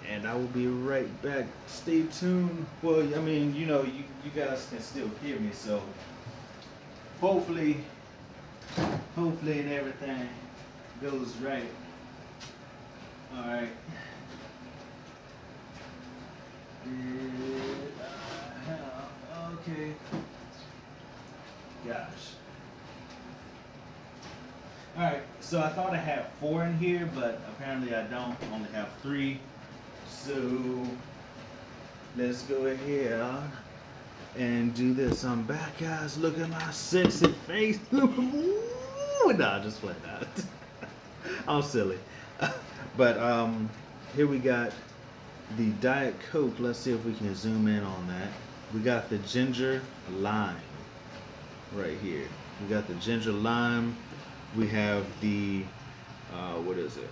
Speaker 1: and I will be right back. Stay tuned. Well, I mean, you know, you guys can still hear me, so hopefully and everything goes right. All right. Okay. Gosh. All right. So I thought I had 4 in here, but apparently I don't. I only have 3. So let's go ahead and do this. I'm back, guys. Look at my sexy face. Ooh, nah, just playing that. I'm silly. But here we got the Diet Coke. Let's see if we can zoom in on that. We got the ginger lime right here. We got the ginger lime. We have the what is it?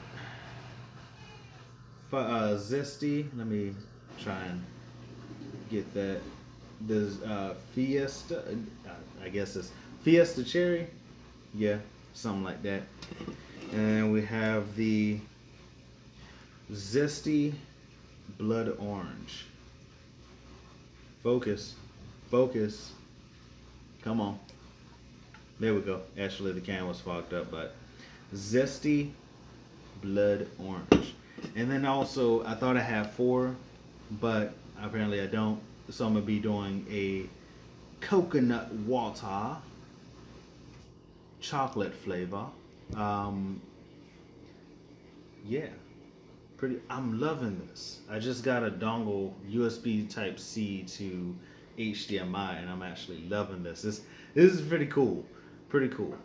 Speaker 1: Zesty. Let me try and get that. There's Fiesta. I guess it's Fiesta Cherry. Yeah, something like that. And we have the Zesty Blood Orange. Focus. Focus. Come on. There we go. Actually, the can was fogged up, but Zesty Blood Orange. And then also, I thought I had 4, but apparently I don't. So I'm going to be doing a coconut water chocolate flavor. Yeah. I'm loving this. I just got a dongle USB type C to HDMI, and I'm actually loving this. This is pretty cool. Pretty cool.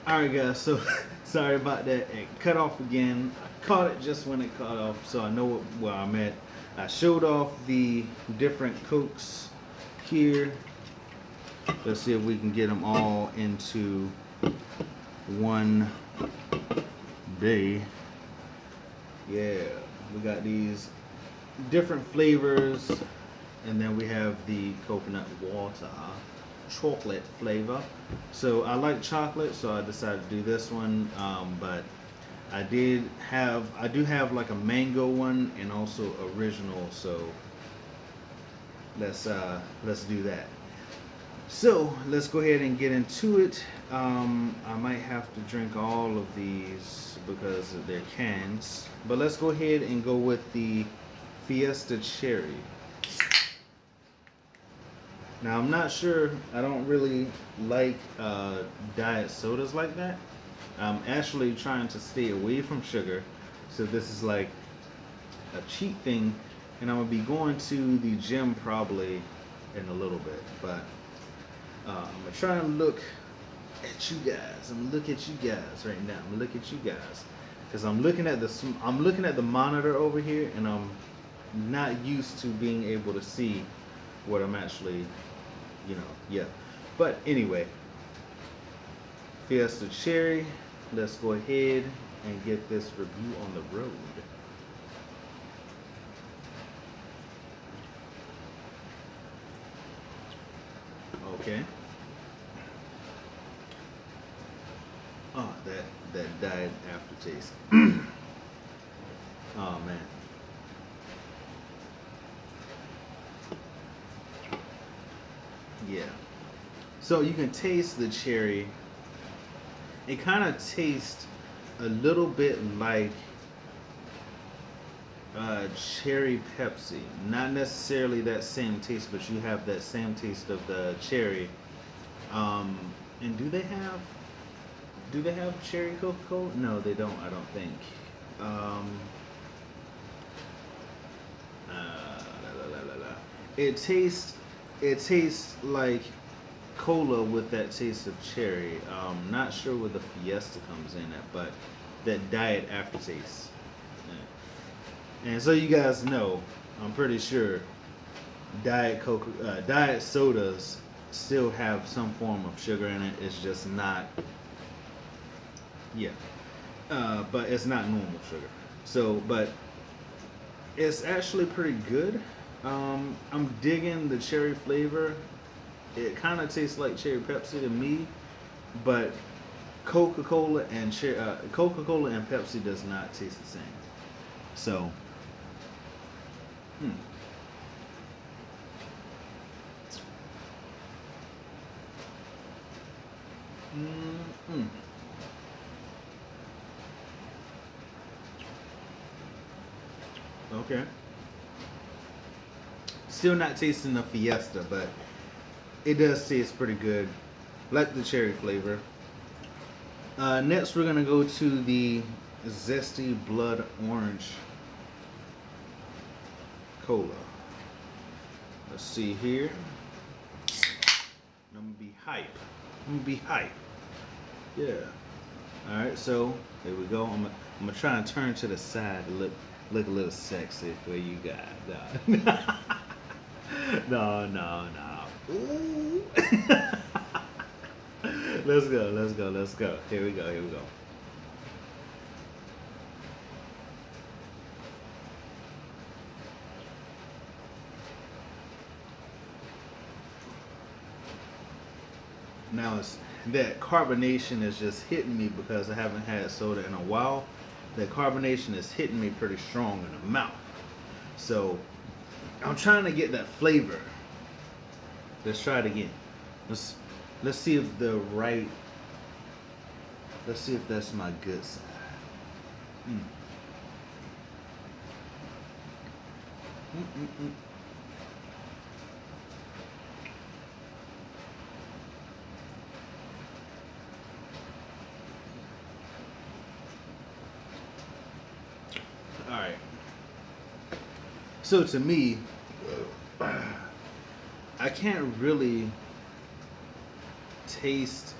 Speaker 1: Alright guys, so sorry about that. It cut off again. I caught it just when it cut off, so I know where I'm at. I showed off the different Cokes here. Let's see if we can get them all into one day. Yeah, we got these different flavors, and then we have the coconut water chocolate flavor. So I like chocolate, so I decided to do this one. But I do have like a mango one and also original. So let's do that. So let's go ahead and get into it. I might have to drink all of these because of their cans, but let's go ahead and go with the Fiesta Cherry. Now I'm not sure, I don't really like diet sodas like that. I'm actually trying to stay away from sugar, so this is like a cheat thing, and I'm gonna be going to the gym probably in a little bit, but I'm gonna try and look at you guys. I'm gonna look at you guys right now. I'm gonna look at you guys. because I'm looking at the monitor over here, and I'm not used to being able to see what I'm actually, yeah. But anyway, Fiesta Cherry. Let's go ahead and get this review on the road. Okay. Oh, that diet aftertaste. Oh man. Yeah. So you can taste the cherry. It kind of tastes a little bit like cherry Pepsi. Not necessarily that same taste, but you have that same taste of the cherry. And do they have cherry Coca-Cola? No, they don't. I don't think. It tastes like cola with that taste of cherry. Not sure where the Fiesta comes in at, but that diet aftertaste. Yeah. And so you guys know, I'm pretty sure diet sodas still have some form of sugar in it. It's just not, yeah, but it's not normal sugar. So, but it's actually pretty good. I'm digging the cherry flavor. It kind of tastes like cherry Pepsi to me, but Coca-Cola and Pepsi does not taste the same. So, Okay. Still not tasting the Fiesta, but it does taste pretty good. Like the cherry flavor. Next, we're gonna go to the Zesty Blood Orange Cola. Let's see here. I'm gonna be hype. Yeah. All right. So there we go. I'm gonna try and turn to the side to look a little sexy for you guys. No. Ooh. Let's go. Here we go. Now that carbonation is just hitting me because I haven't had soda in a while. That carbonation is hitting me pretty strong in the mouth. So I'm trying to get that flavor. Let's try it again. Let's see if let's see if that's my good side. All right. So to me, I can't really taste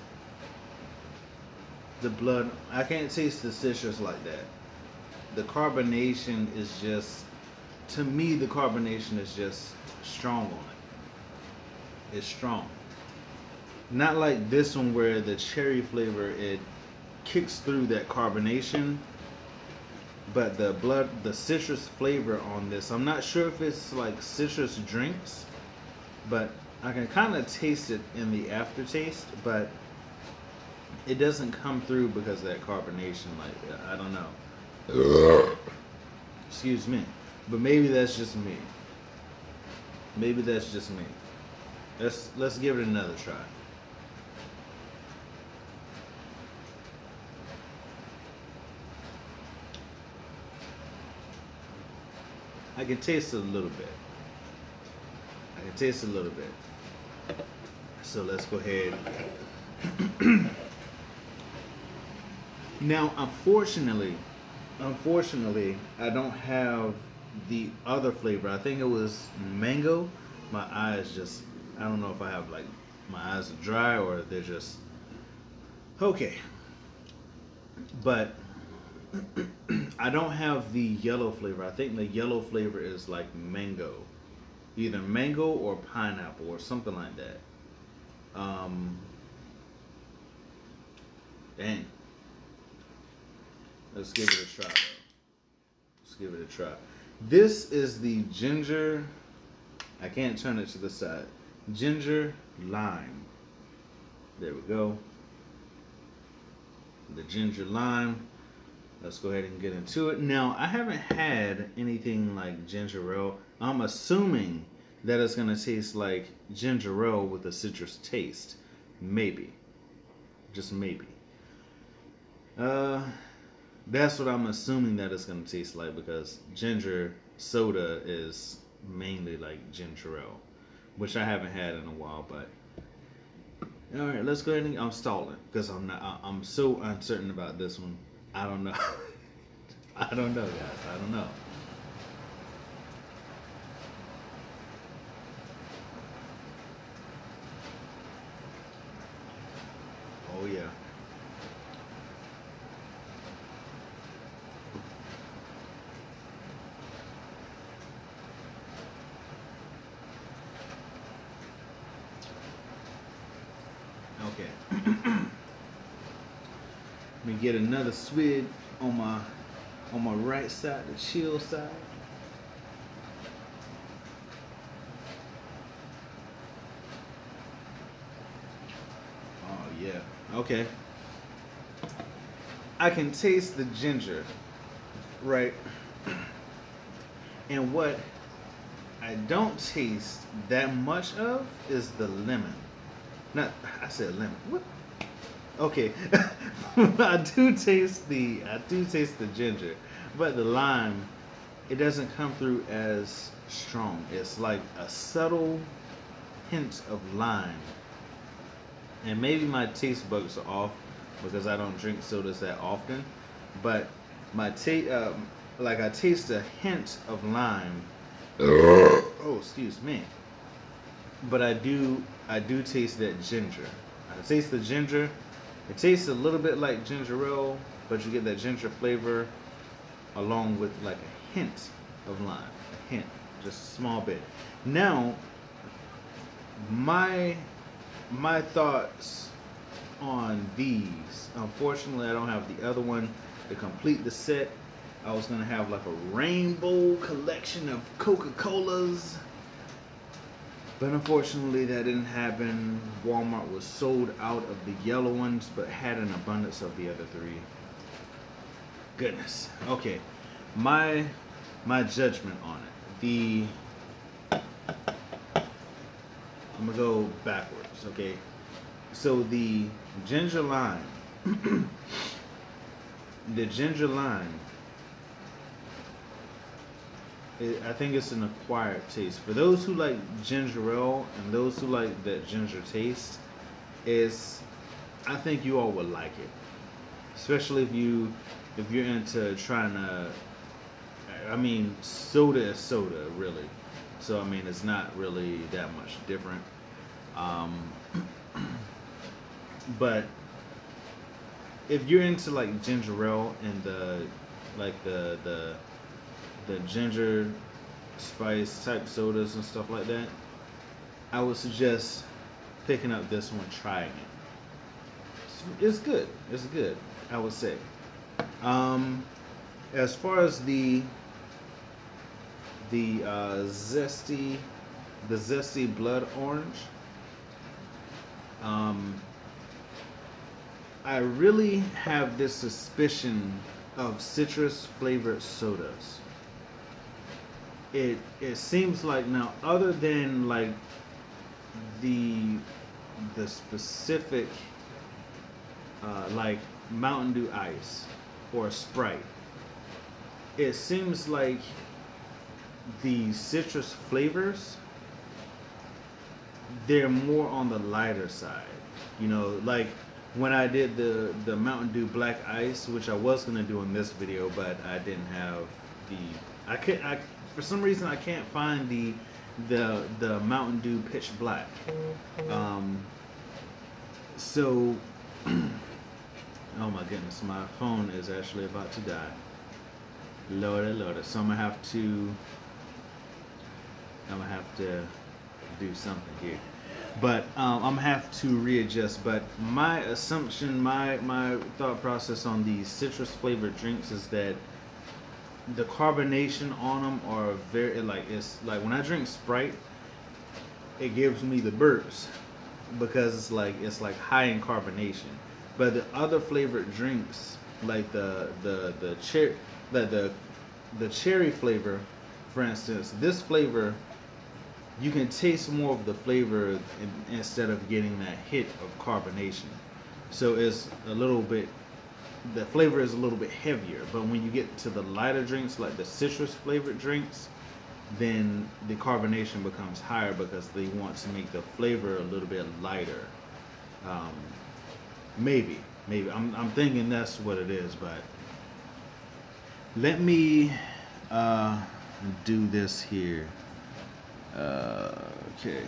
Speaker 1: the blood. I can't taste the citrus like that. The carbonation is just, to me, the carbonation is just strong on it. It's strong. Not like this one where the cherry flavor, it kicks through that carbonation. But the citrus flavor on this, I'm not sure if it's like citrus drinks, but I can kind of taste it in the aftertaste, but it doesn't come through because of that carbonation. Like, I don't know. Excuse me. But maybe that's just me. Let's give it another try. I can taste it a little bit. So let's go ahead. Now, unfortunately, I don't have the other flavor. I think it was mango. My eyes just, I don't know if I have like, my eyes are dry or they're just, okay. But I don't have the yellow flavor. I think the yellow flavor is like mango, either mango or pineapple or something like that. Um, Dang. Let's give it a try, though. Let's give it a try. This is the ginger. I can't turn it to the side. Ginger lime. There we go. The ginger lime. Let's go ahead and get into it. Now, I haven't had anything like ginger ale. I'm assuming that it's going to taste like ginger ale with a citrus taste. Maybe. Just maybe. That's what I'm assuming that it's going to taste like, because ginger soda is mainly like ginger ale, which I haven't had in a while. But all right, let's go ahead and I'm stalling because I'm so uncertain about this one. I don't know. I don't know, guys. I don't know. Oh yeah. Okay. Let me get another swig on my right side, the chill side. Oh yeah. Okay. I can taste the ginger, right? And what I don't taste that much of is the lemon. Not, I said lemon. What? Okay. I do taste the ginger, but the lime, it doesn't come through as strong. It's like a subtle hint of lime. And maybe my taste buds are off because I don't drink sodas that often, but my like I taste a hint of lime. Oh, excuse me. But I do taste that ginger. I taste the ginger. It tastes a little bit like ginger ale, but you get that ginger flavor along with like a hint of lime. A hint, just a small bit. Now, my thoughts on these. Unfortunately, I don't have the other one to complete the set. I was gonna have like a rainbow collection of Coca-Colas, but unfortunately that didn't happen. Walmart was sold out of the yellow ones, but had an abundance of the other three. Goodness. Okay, my judgment on it. I'm gonna go backwards. Okay, so the ginger lime, the ginger lime. I think it's an acquired taste. For those who like ginger ale and those who like that ginger taste, I think you all would like it, especially if you're into trying to. I mean, soda is soda, really. So I mean, it's not really that much different. But if you're into like ginger ale and the ginger spice type sodas and stuff like that, I would suggest picking up this one, trying it. It's good. It's good, I would say. As far as the zesty blood orange, I really have this suspicion of citrus flavored sodas. It seems like, now, other than like the specific like Mountain Dew Ice or Sprite, it seems like the citrus flavors, they're more on the lighter side. You know, like when I did the Mountain Dew Black Ice, which I was gonna do in this video, but I didn't have I for some reason I can't find the Mountain Dew Pitch Black. So Oh my goodness, my phone is actually about to die. Lordy, lordy. So I'm gonna have to do something here. But I'm gonna have to readjust. But my assumption, my thought process on these citrus flavored drinks is that the carbonation on them are very like, it's like when I drink Sprite, it gives me the burps because it's like high in carbonation. But the other flavored drinks, like the cherry, the cherry flavor, for instance, this flavor, you can taste more of the flavor instead of getting that hit of carbonation. So it's a little bit, the flavor is a little bit heavier. But when you get to the lighter drinks, like the citrus flavored drinks, then the carbonation becomes higher because they want to make the flavor a little bit lighter. Um, maybe I'm thinking that's what it is, but let me do this here. Okay,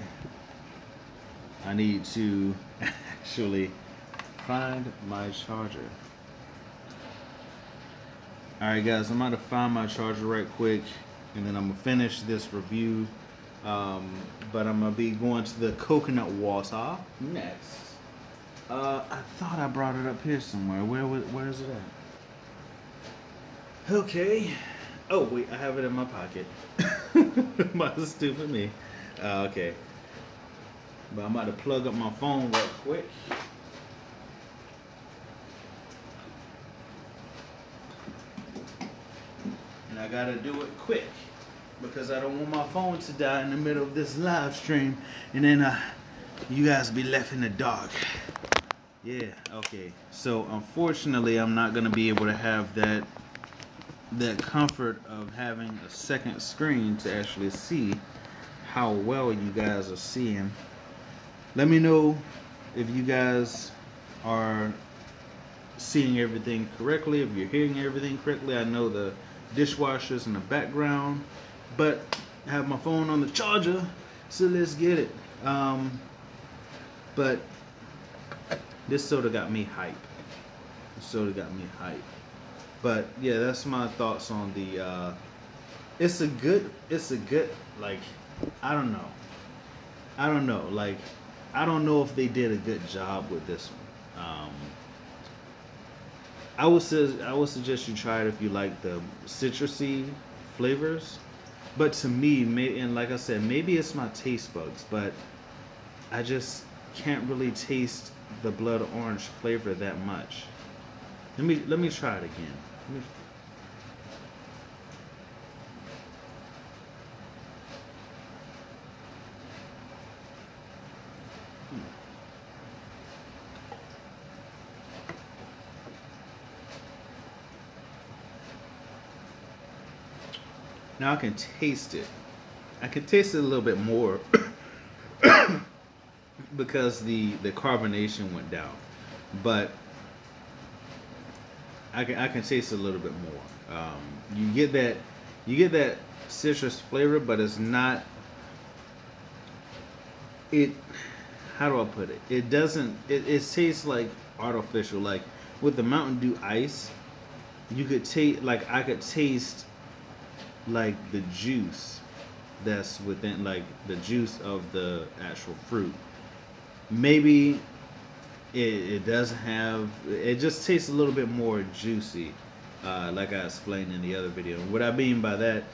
Speaker 1: I need to actually find my charger. Alright guys, I'm about to find my charger right quick, and then I'm gonna finish this review. But I'm gonna be going to the coconut water next. I thought I brought it up here somewhere. Where is it at? Okay. Oh wait, I have it in my pocket. My stupid me. Okay. But I'm about to plug up my phone real quick. And I gotta do it quick because I don't want my phone to die in the middle of this live stream, and then you guys be left in the dark. Yeah, okay. So unfortunately, I'm not gonna be able to have that comfort of having a second screen to actually see how well you guys are seeing. Let me know if you guys are seeing everything correctly, if you're hearing everything correctly. I know the dishwasher's in the background, but I have my phone on the charger, so let's get it. But this soda got me hype. But yeah, that's my thoughts on the it's a good, like, I don't know, like, I don't know if they did a good job with this one. I would suggest you try it if you like the citrusy flavors. But to me, and like I said, maybe it's my taste buds, but I just can't really taste the blood orange flavor that much. Let me try it again. Now I can taste it. I can taste it a little bit more because the carbonation went down, but I can taste it a little bit more. You get that citrus flavor, but it's not. How do I put it? It doesn't. It tastes like artificial. Like with the Mountain Dew ice, you could taste. Like I could taste like the juice that's within, like the juice of the actual fruit. Maybe it doesn't have, it just tastes a little bit more juicy, like I explained in the other video. What I mean by that,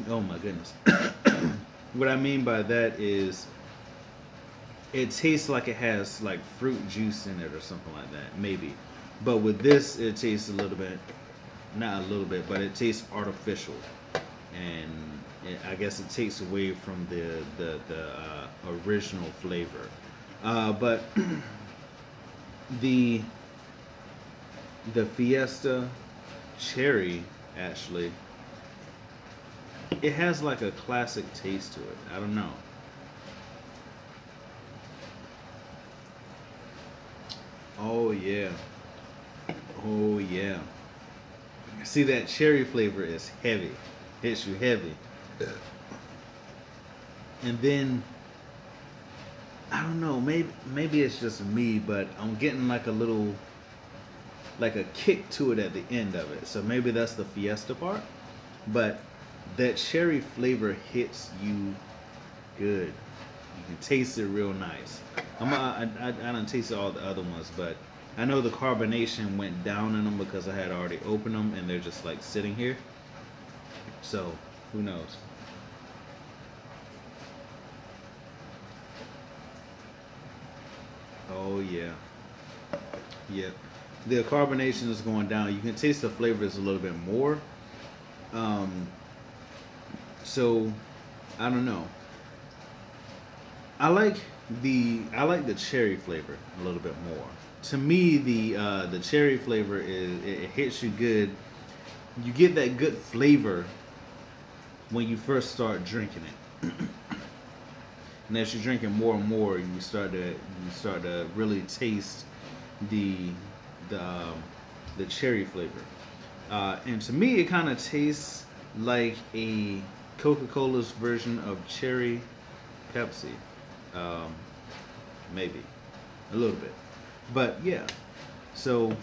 Speaker 1: oh my goodness, what I mean by that is it tastes like it has like fruit juice in it or something like that, maybe. But with this, it tastes a little bit, not a little bit, but it tastes artificial, and I guess it takes away from the original flavor. But the Fiesta cherry, actually, it has like a classic taste to it. I don't know. Oh yeah. Oh yeah. See, that cherry flavor is heavy. Hits you heavy. And then I don't know, maybe it's just me, but I'm getting like a little like a kick to it at the end of it. So maybe that's the Fiesta part. But that cherry flavor hits you good. You can taste it real nice. I don't taste all the other ones, but I know the carbonation went down in them because I had already opened them and they're just like sitting here. So who knows? Oh yeah, yeah. The carbonation is going down. You can taste the flavors a little bit more. So I don't know. I like the cherry flavor a little bit more. To me, the cherry flavor it hits you good. You get that good flavor when you first start drinking it, and as you're drinking more and more, you start to really taste the the cherry flavor. And to me, it kind of tastes like a Coca-Cola's version of cherry Pepsi. Maybe a little bit, but yeah. So,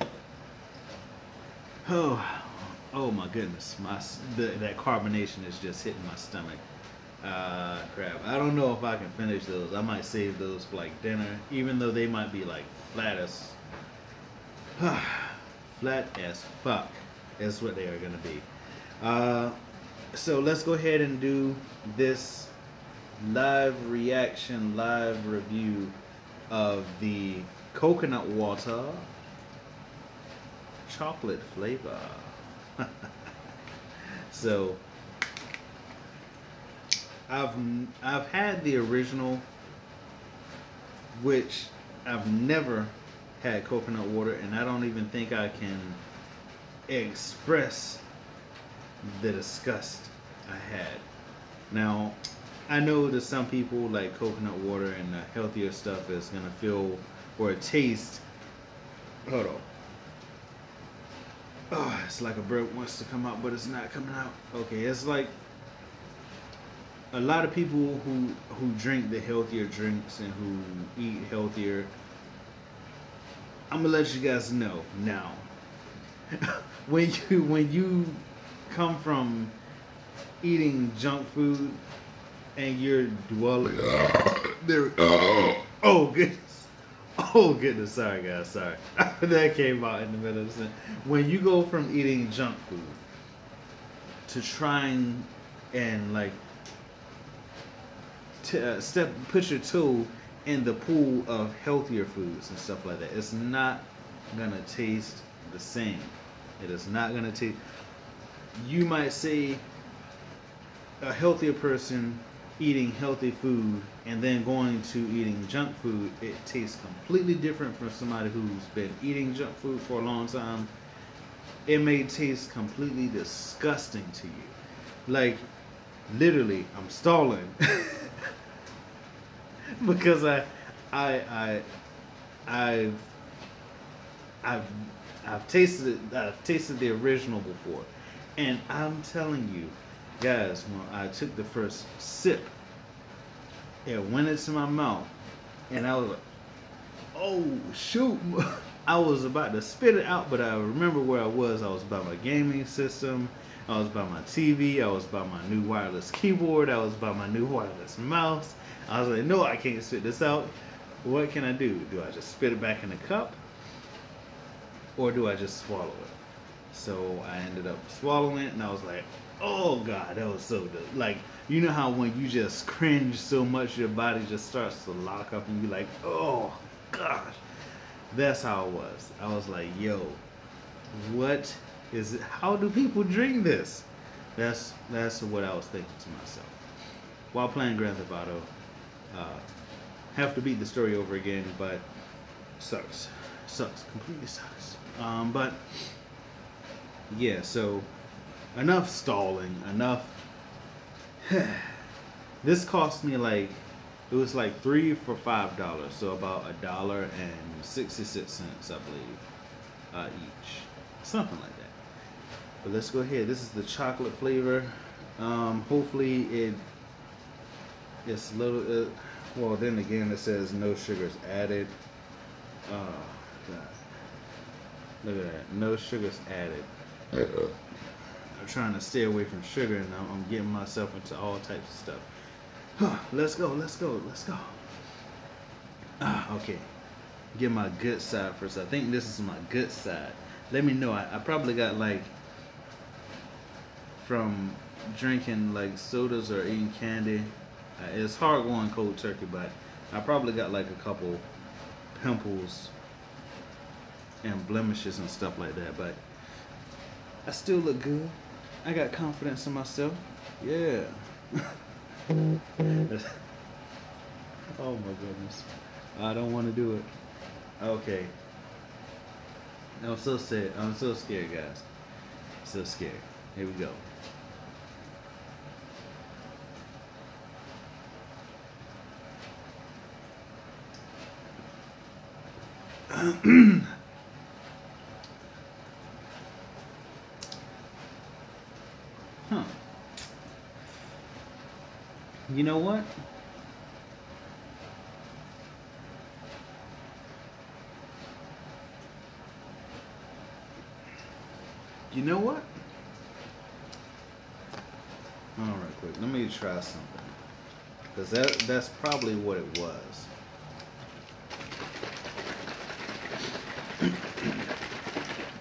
Speaker 1: oh my goodness, that carbonation is just hitting my stomach. Crap. I don't know if I can finish those. I might save those for like dinner, even though they might be like flat as fuck. That's what they are gonna be. So let's go ahead and do this live reaction, live review of the coconut water chocolate flavor. So I've had the original, which I've never had coconut water, and I don't even think I can express the disgust I had. Now, I know that some people like coconut water and the healthier stuff is gonna feel or taste. Hold on. Oh, it's like a bird wants to come out, but it's not coming out. Okay, it's like a lot of people who drink the healthier drinks and who eat healthier. I'm gonna let you guys know now. when you come from eating junk food and you're dwelling there. Oh goodness. Oh goodness. Sorry guys. Sorry. That came out in the middle of the sentence. When you go from eating junk food to trying and like put your toe in the pool of healthier foods and stuff like that, it's not gonna taste the same. It is not gonna taste. You might say a healthier person eating healthy food and then going to eating junk food, it tastes completely different from somebody who's been eating junk food for a long time. It may taste completely disgusting to you. Like, literally, I'm stalling. Because I've tasted the original before, and I'm telling you guys, when I took the first sip, it went into my mouth, and I was like, oh shoot. I was about to spit it out, but I remember where I was. I was by my gaming system, I was by my TV, I was by my new wireless keyboard, I was by my new wireless mouse. I was like, no, I can't spit this out. What can I do? Do I just spit it back in the cup? Or do I just swallow it? So I ended up swallowing it, and I was like, oh God, that was so good. Like, you know how when you just cringe so much, your body just starts to lock up, and you're like, oh gosh. That's how it was. I was like, yo, what is it? How do people drink this? That's what I was thinking to myself while playing Grand Theft Auto. Have to beat the story over again, but sucks, completely sucks. But yeah, so enough stalling, enough. This cost me like, it was like 3 for $5, so about $1.66, I believe, each, something like that. But let's go ahead. This is the chocolate flavor. Hopefully it's little. Well, then again, it says no sugars added. Oh God. Look at that. No sugars added. I'm trying to stay away from sugar, and I'm getting myself into all types of stuff. Let's go. Let's go. Let's go. Okay. Get my good side first. I think this is my good side. Let me know. I probably got like from drinking like sodas or eating candy. It's hard going cold turkey, but I probably got like a couple pimples and blemishes and stuff like that. But I still look good. I got confidence in myself. Yeah. Oh my goodness. I don't want to do it. Okay. I'm so sad. I'm so scared, guys. So scared. Here we go. Huh. You know what? You know what? All right, quick. Let me try something. Because that's probably what it was.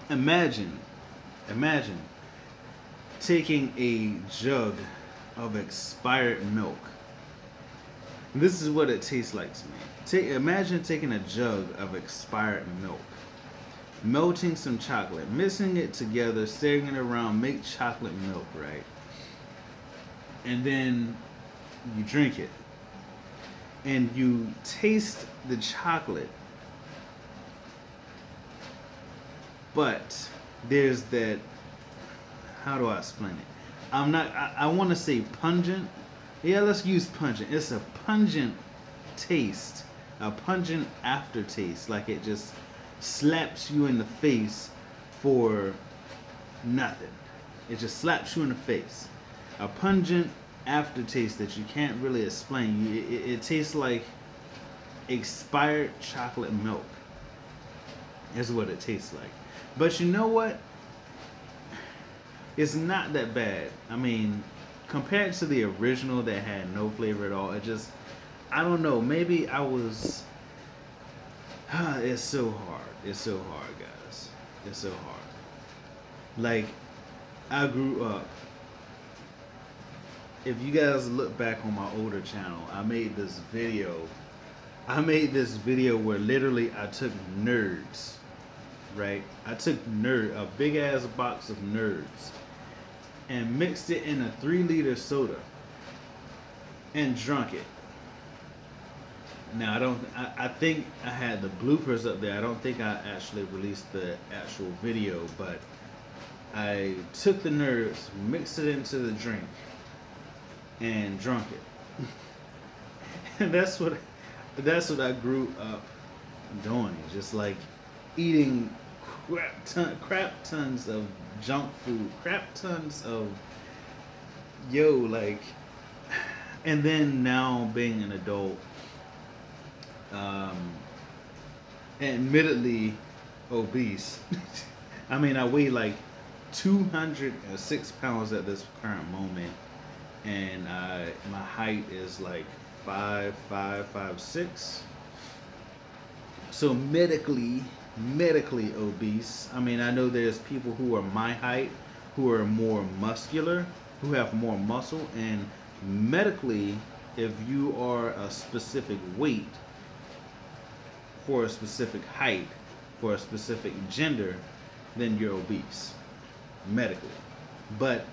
Speaker 1: Imagine taking a jug of expired milk. This is what it tastes like to me. Imagine taking a jug of expired milk, melting some chocolate, mixing it together, stirring it around, make chocolate milk, right? And then you drink it. And you taste the chocolate. But there's that, how do I explain it? I want to say pungent. Yeah, let's use pungent. It's a pungent taste, a pungent aftertaste. Like it just slaps you in the face for nothing. It just slaps you in the face. A pungent aftertaste that you can't really explain. It tastes like expired chocolate milk. Is what it tastes like. But you know what? It's not that bad. I mean, compared to the original that had no flavor at all, it just, I don't know, maybe I was, it's so hard. It's so hard, guys. It's so hard. Like, I grew up, if you guys look back on my older channel, I made this video where literally I took Nerds, right? I took a big ass box of Nerds and mixed it in a 3-liter soda and drunk it. Now I think I had the bloopers up there. I don't think I actually released the actual video, but I took the Nerds, mixed it into the drink, and drunk it. And that's what I grew up doing. Just like eating crap tons of junk food, crap tons of like, and then now being an adult, admittedly obese. I mean, I weigh like 206 pounds at this current moment, and my height is like 5'6". So medically obese. I mean, I know there's people who are my height who are more muscular, who have more muscle, and medically, if you are a specific weight for a specific height for a specific gender, then you're obese medically. But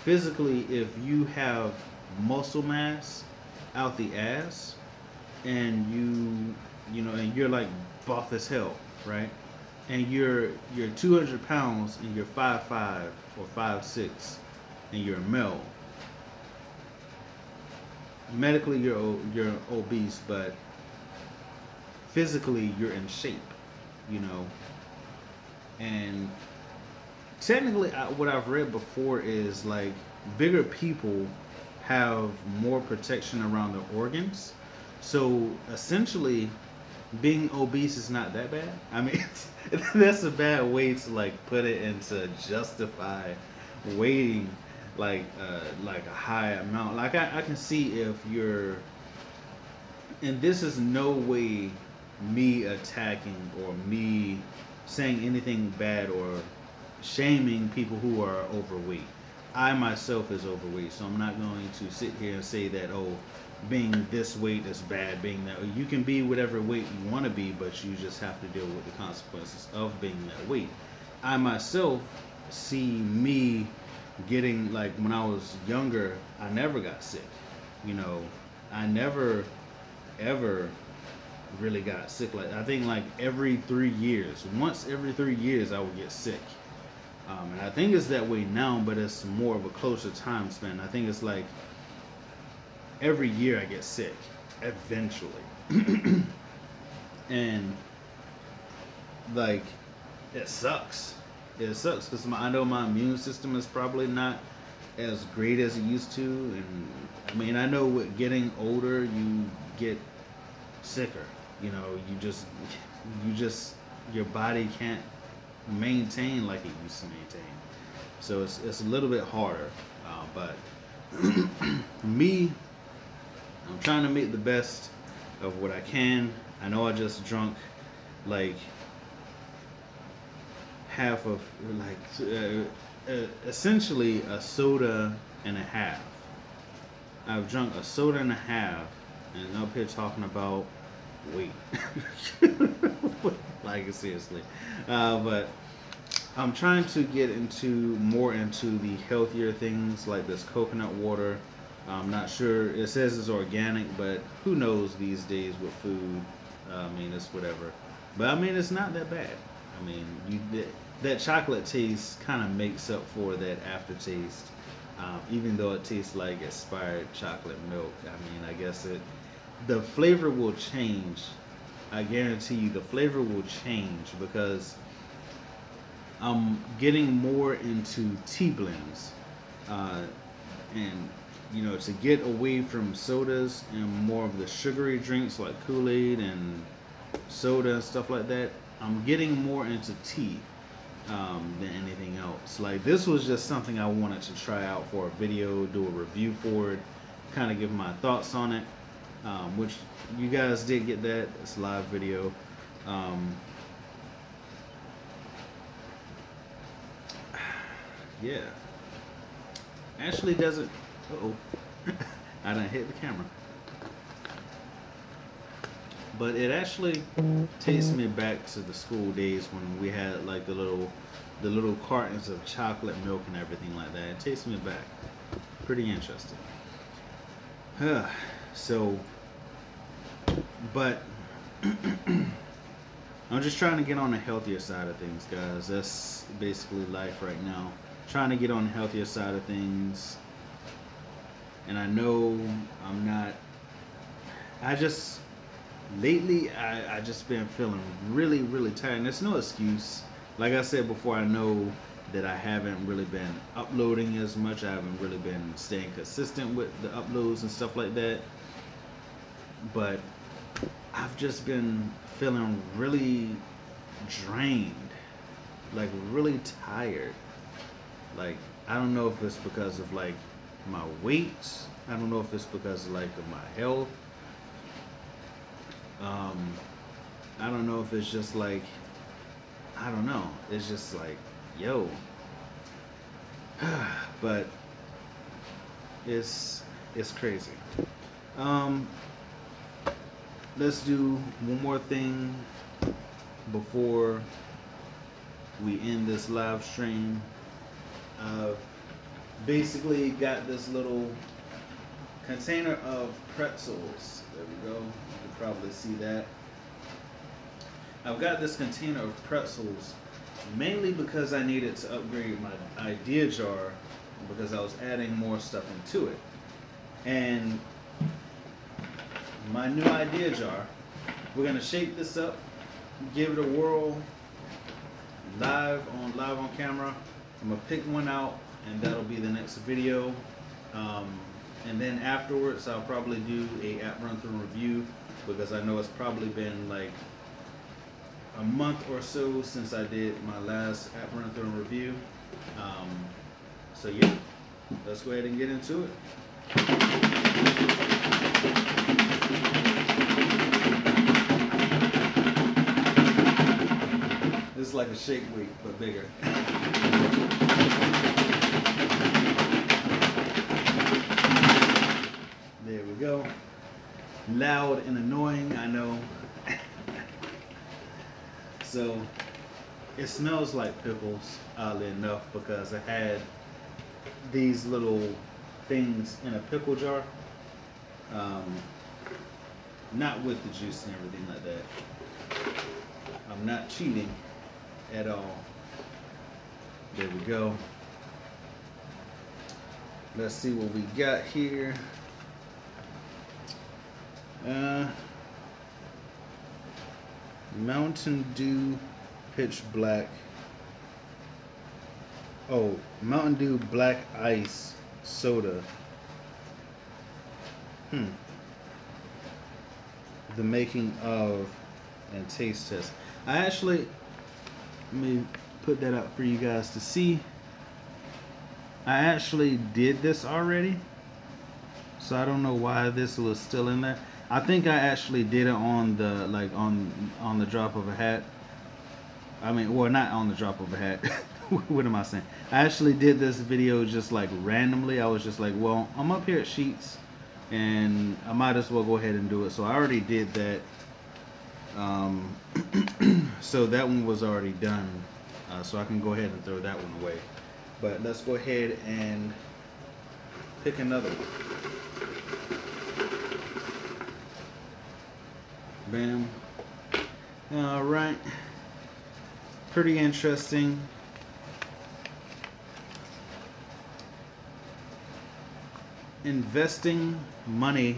Speaker 1: physically, if you have muscle mass out the ass, and you know, and you're like buff as hell, right? And you're 200 pounds and you're 5'5" or 5'6", and you're a male. Medically, you're obese, but physically you're in shape, you know. And technically, what I've read before is like bigger people have more protection around their organs. So essentially, being obese is not that bad. I mean, that's a bad way to like put it and to justify weighing like a high amount. Like I can see if you're, and this is no way me attacking or me saying anything bad or shaming people who are overweight. I myself is overweight, so I'm not going to sit here and say that, oh, being this weight is bad. Being that, you can be whatever weight you want to be, but you just have to deal with the consequences of being that weight. I myself see me getting, like, when I was younger, I never got sick. You know, I never ever really got sick. Like, I think like every 3 years, once every 3 years, I would get sick. And I think it's that way now, but it's more of a closer time span. I think it's like every year I get sick, eventually. And like, it sucks. It sucks because I know my immune system is probably not as great as it used to. And I mean, I know with getting older, you get sicker. You know, you just, your body can't maintain like it used to maintain. So it's a little bit harder. But me, I'm trying to make the best of what I can. I know I just drunk like half of, like, essentially a soda and a half. I've drunk a soda and a half, and up here talking about weight. Like, seriously. But I'm trying to get more into the healthier things, like this coconut water. I'm not sure, it says it's organic, but who knows these days with food. I mean, it's whatever. But I mean, it's not that bad. I mean, that chocolate taste kind of makes up for that aftertaste. Even though it tastes like expired chocolate milk. I mean, I guess the flavor will change. I guarantee you the flavor will change because I'm getting more into tea blends. And, you know, to get away from sodas and more of the sugary drinks like Kool-Aid and soda and stuff like that, I'm getting more into tea than anything else. Like, this was just something I wanted to try out for a video, do a review for it, kind of give my thoughts on it. Which you guys did get that. It's a live video. Yeah. Actually doesn't. Uh-oh. I done hit the camera. But it actually takes me back to the school days when we had like the little cartons of chocolate milk and everything like that. It takes me back. Pretty interesting. So, but I'm just trying to get on the healthier side of things, guys. That's basically life right now. Trying to get on the healthier side of things. And I know I'm not, lately I just been feeling really, really tired. And there's no excuse. Like I said before, I know that I haven't really been uploading as much. I haven't really been staying consistent with the uploads and stuff like that. But I've just been feeling really drained, like really tired. Like, I don't know if it's because of like my weight. I don't know if it's because of like of my health. I don't know if it's just like, I don't know. It's just like, yo. But it's crazy. Let's do one more thing before we end this live stream. Basically got this little container of pretzels. There we go. You can probably see that. I've got this container of pretzels mainly because I needed to upgrade my idea jar because I was adding more stuff into it. And my new idea jar, we're gonna shake this up, give it a whirl live on camera. I'm gonna pick one out and that'll be the next video. And then afterwards I'll probably do a app run through review because I know it's probably been like a month or so since I did my last app run through and review. So yeah, let's go ahead and get into it. This is like a shake weight, but bigger. There we go. Loud and annoying, I know. So it smells like pickles, oddly enough, because I had these little things in a pickle jar. Not with the juice and everything like that. I'm not cheating at all. There we go. Let's see what we got here. Mountain Dew Pitch Black. Oh, Mountain Dew Black Ice Soda. The making of and taste test. I actually, let me put that up for you guys to see. I actually did this already, so I don't know why this was still in there. I think I actually did it on the on the drop of a hat. I mean, well, not on the drop of a hat. What am I saying? I actually did this video just like randomly. I was just like, well, I'm up here at Sheets, and I might as well go ahead and do it. So I already did that. So that one was already done. So I can go ahead and throw that one away. But let's go ahead and pick another one. Bam. All right. Pretty interesting. Investing money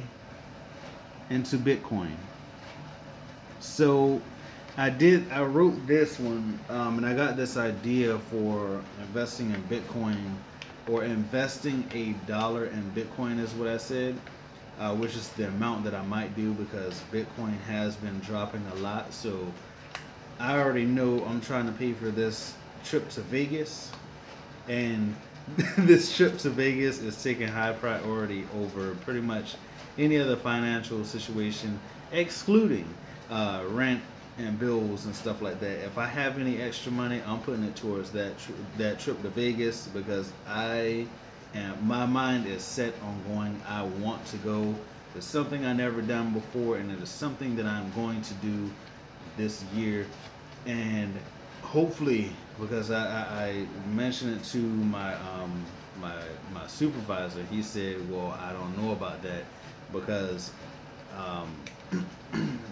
Speaker 1: into Bitcoin. So I wrote this one, and I got this idea for investing in Bitcoin, or investing $1 in Bitcoin is what I said. Which is the amount that I might do, because Bitcoin has been dropping a lot. So I already know I'm trying to pay for this trip to Vegas, and this trip to Vegas is taking high priority over pretty much any other financial situation, excluding rent and bills and stuff like that. If I have any extra money, I'm putting it towards that trip to Vegas, because and my mind is set on going. I want to go. It's something I never done before, and it is something that I'm going to do this year. And hopefully, because I mentioned it to my my supervisor, he said, well, I don't know about that, because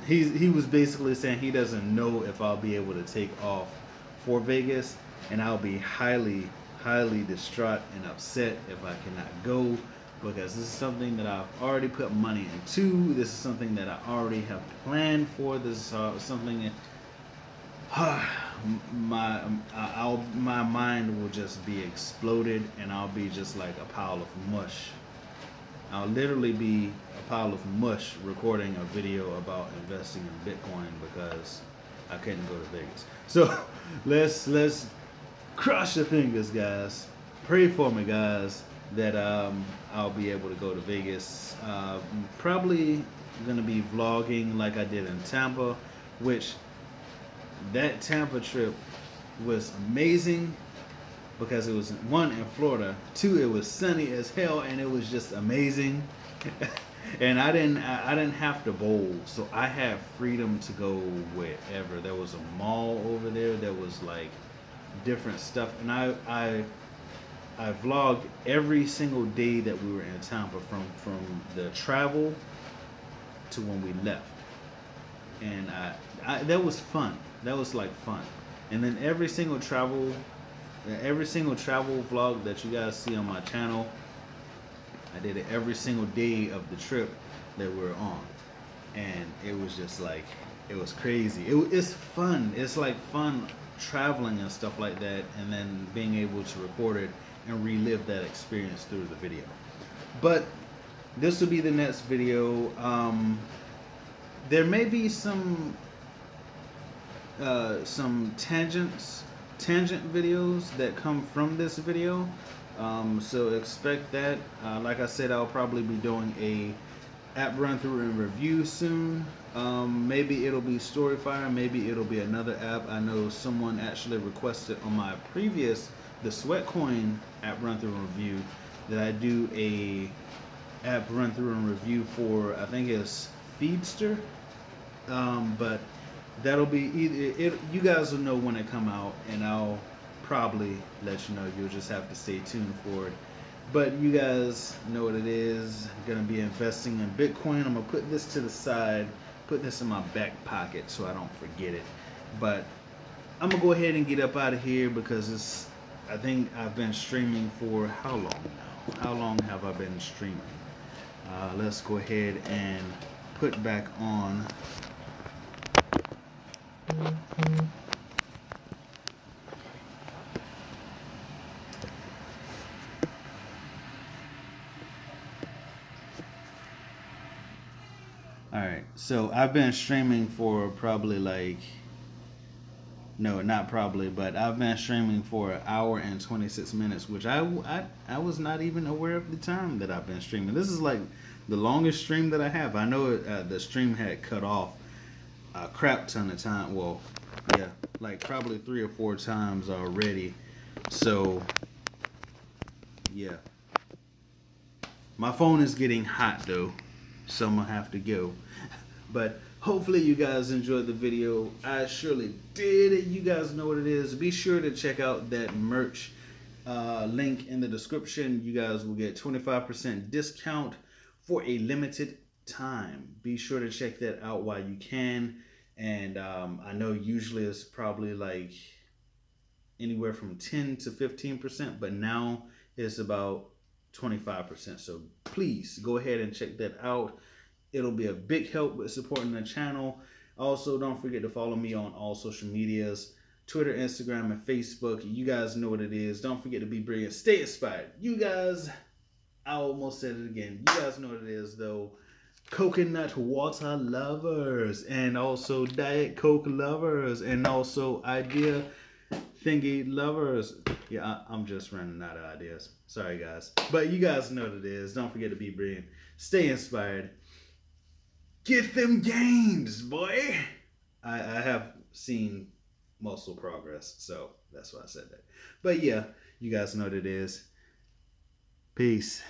Speaker 1: he was basically saying he doesn't know if I'll be able to take off for Vegas, and I'll be highly distraught and upset if I cannot go, because this is something that I've already put money into. This is something that I already have planned for. This is something that my mind will just be exploded, and I'll be just like a pile of mush. I'll literally be a pile of mush recording a video about investing in Bitcoin, because I couldn't go to Vegas. So let's cross your fingers, guys. Pray for me, guys, that I'll be able to go to Vegas. Probably gonna be vlogging like I did in Tampa, which that Tampa trip was amazing, because it was, one, in Florida, two, it was sunny as hell, and it was just amazing. And I didn't have to bowl, so I had freedom to go wherever. There was a mall over there that was like different stuff, and I vlogged every single day that we were in Tampa, from the travel to when we left, and that was fun. That was like fun. And then every single travel vlog that you guys see on my channel, I did it every single day of the trip that we were on, and it was just like, it was crazy. It's fun. It's like fun traveling and stuff like that, and then being able to record it and relive that experience through the video. But this will be the next video. There may be some tangent videos that come from this video, so expect that. Like I said, I'll probably be doing a app run through and review soon. Maybe it'll be Storyfire, maybe it'll be another app. I know someone actually requested on my previous, the Sweatcoin app run through and review, that I do a app run through and review for, I think it's Feedster. But that'll be either you guys will know when it come out, and I'll probably let you know. You'll just have to stay tuned for it. But you guys know what it is. I'm gonna be investing in Bitcoin. I'm gonna put this to the side, put this in my back pocket so I don't forget it. But I'm gonna go ahead and get up out of here because I think I've been streaming for how long now? How long have I been streaming? Let's go ahead and put back on. Alright, so I've been streaming for probably like, no, not probably, but I've been streaming for 1 hour and 26 minutes, which I was not even aware of the time that I've been streaming. This is like the longest stream that I have. I know the stream had cut off a crap ton of time. Well, yeah, like probably 3 or 4 times already. So, yeah. My phone is getting hot though, so I'm gonna have to go. But hopefully you guys enjoyed the video. I surely did. You guys know what it is. Be sure to check out that merch link in the description. You guys will get 25% discount for a limited time. Be sure to check that out while you can. And I know usually it's probably like anywhere from 10 to 15%, but now it's about 25%. So please go ahead and check that out. It'll be a big help with supporting the channel. Also, don't forget to follow me on all social medias, Twitter, Instagram, and Facebook. You guys know what it is. Don't forget to be brilliant. Stay inspired. You guys, I almost said it again. You guys know what it is, though. Coconut water lovers, and also Diet Coke lovers, and also idea thingy lovers. Yeah, I'm just running out of ideas. Sorry, guys. But you guys know what it is. Don't forget to be brilliant. Stay inspired. Get them gains, boy. I have seen muscle progress, so that's why I said that. But yeah, you guys know what it is. Peace.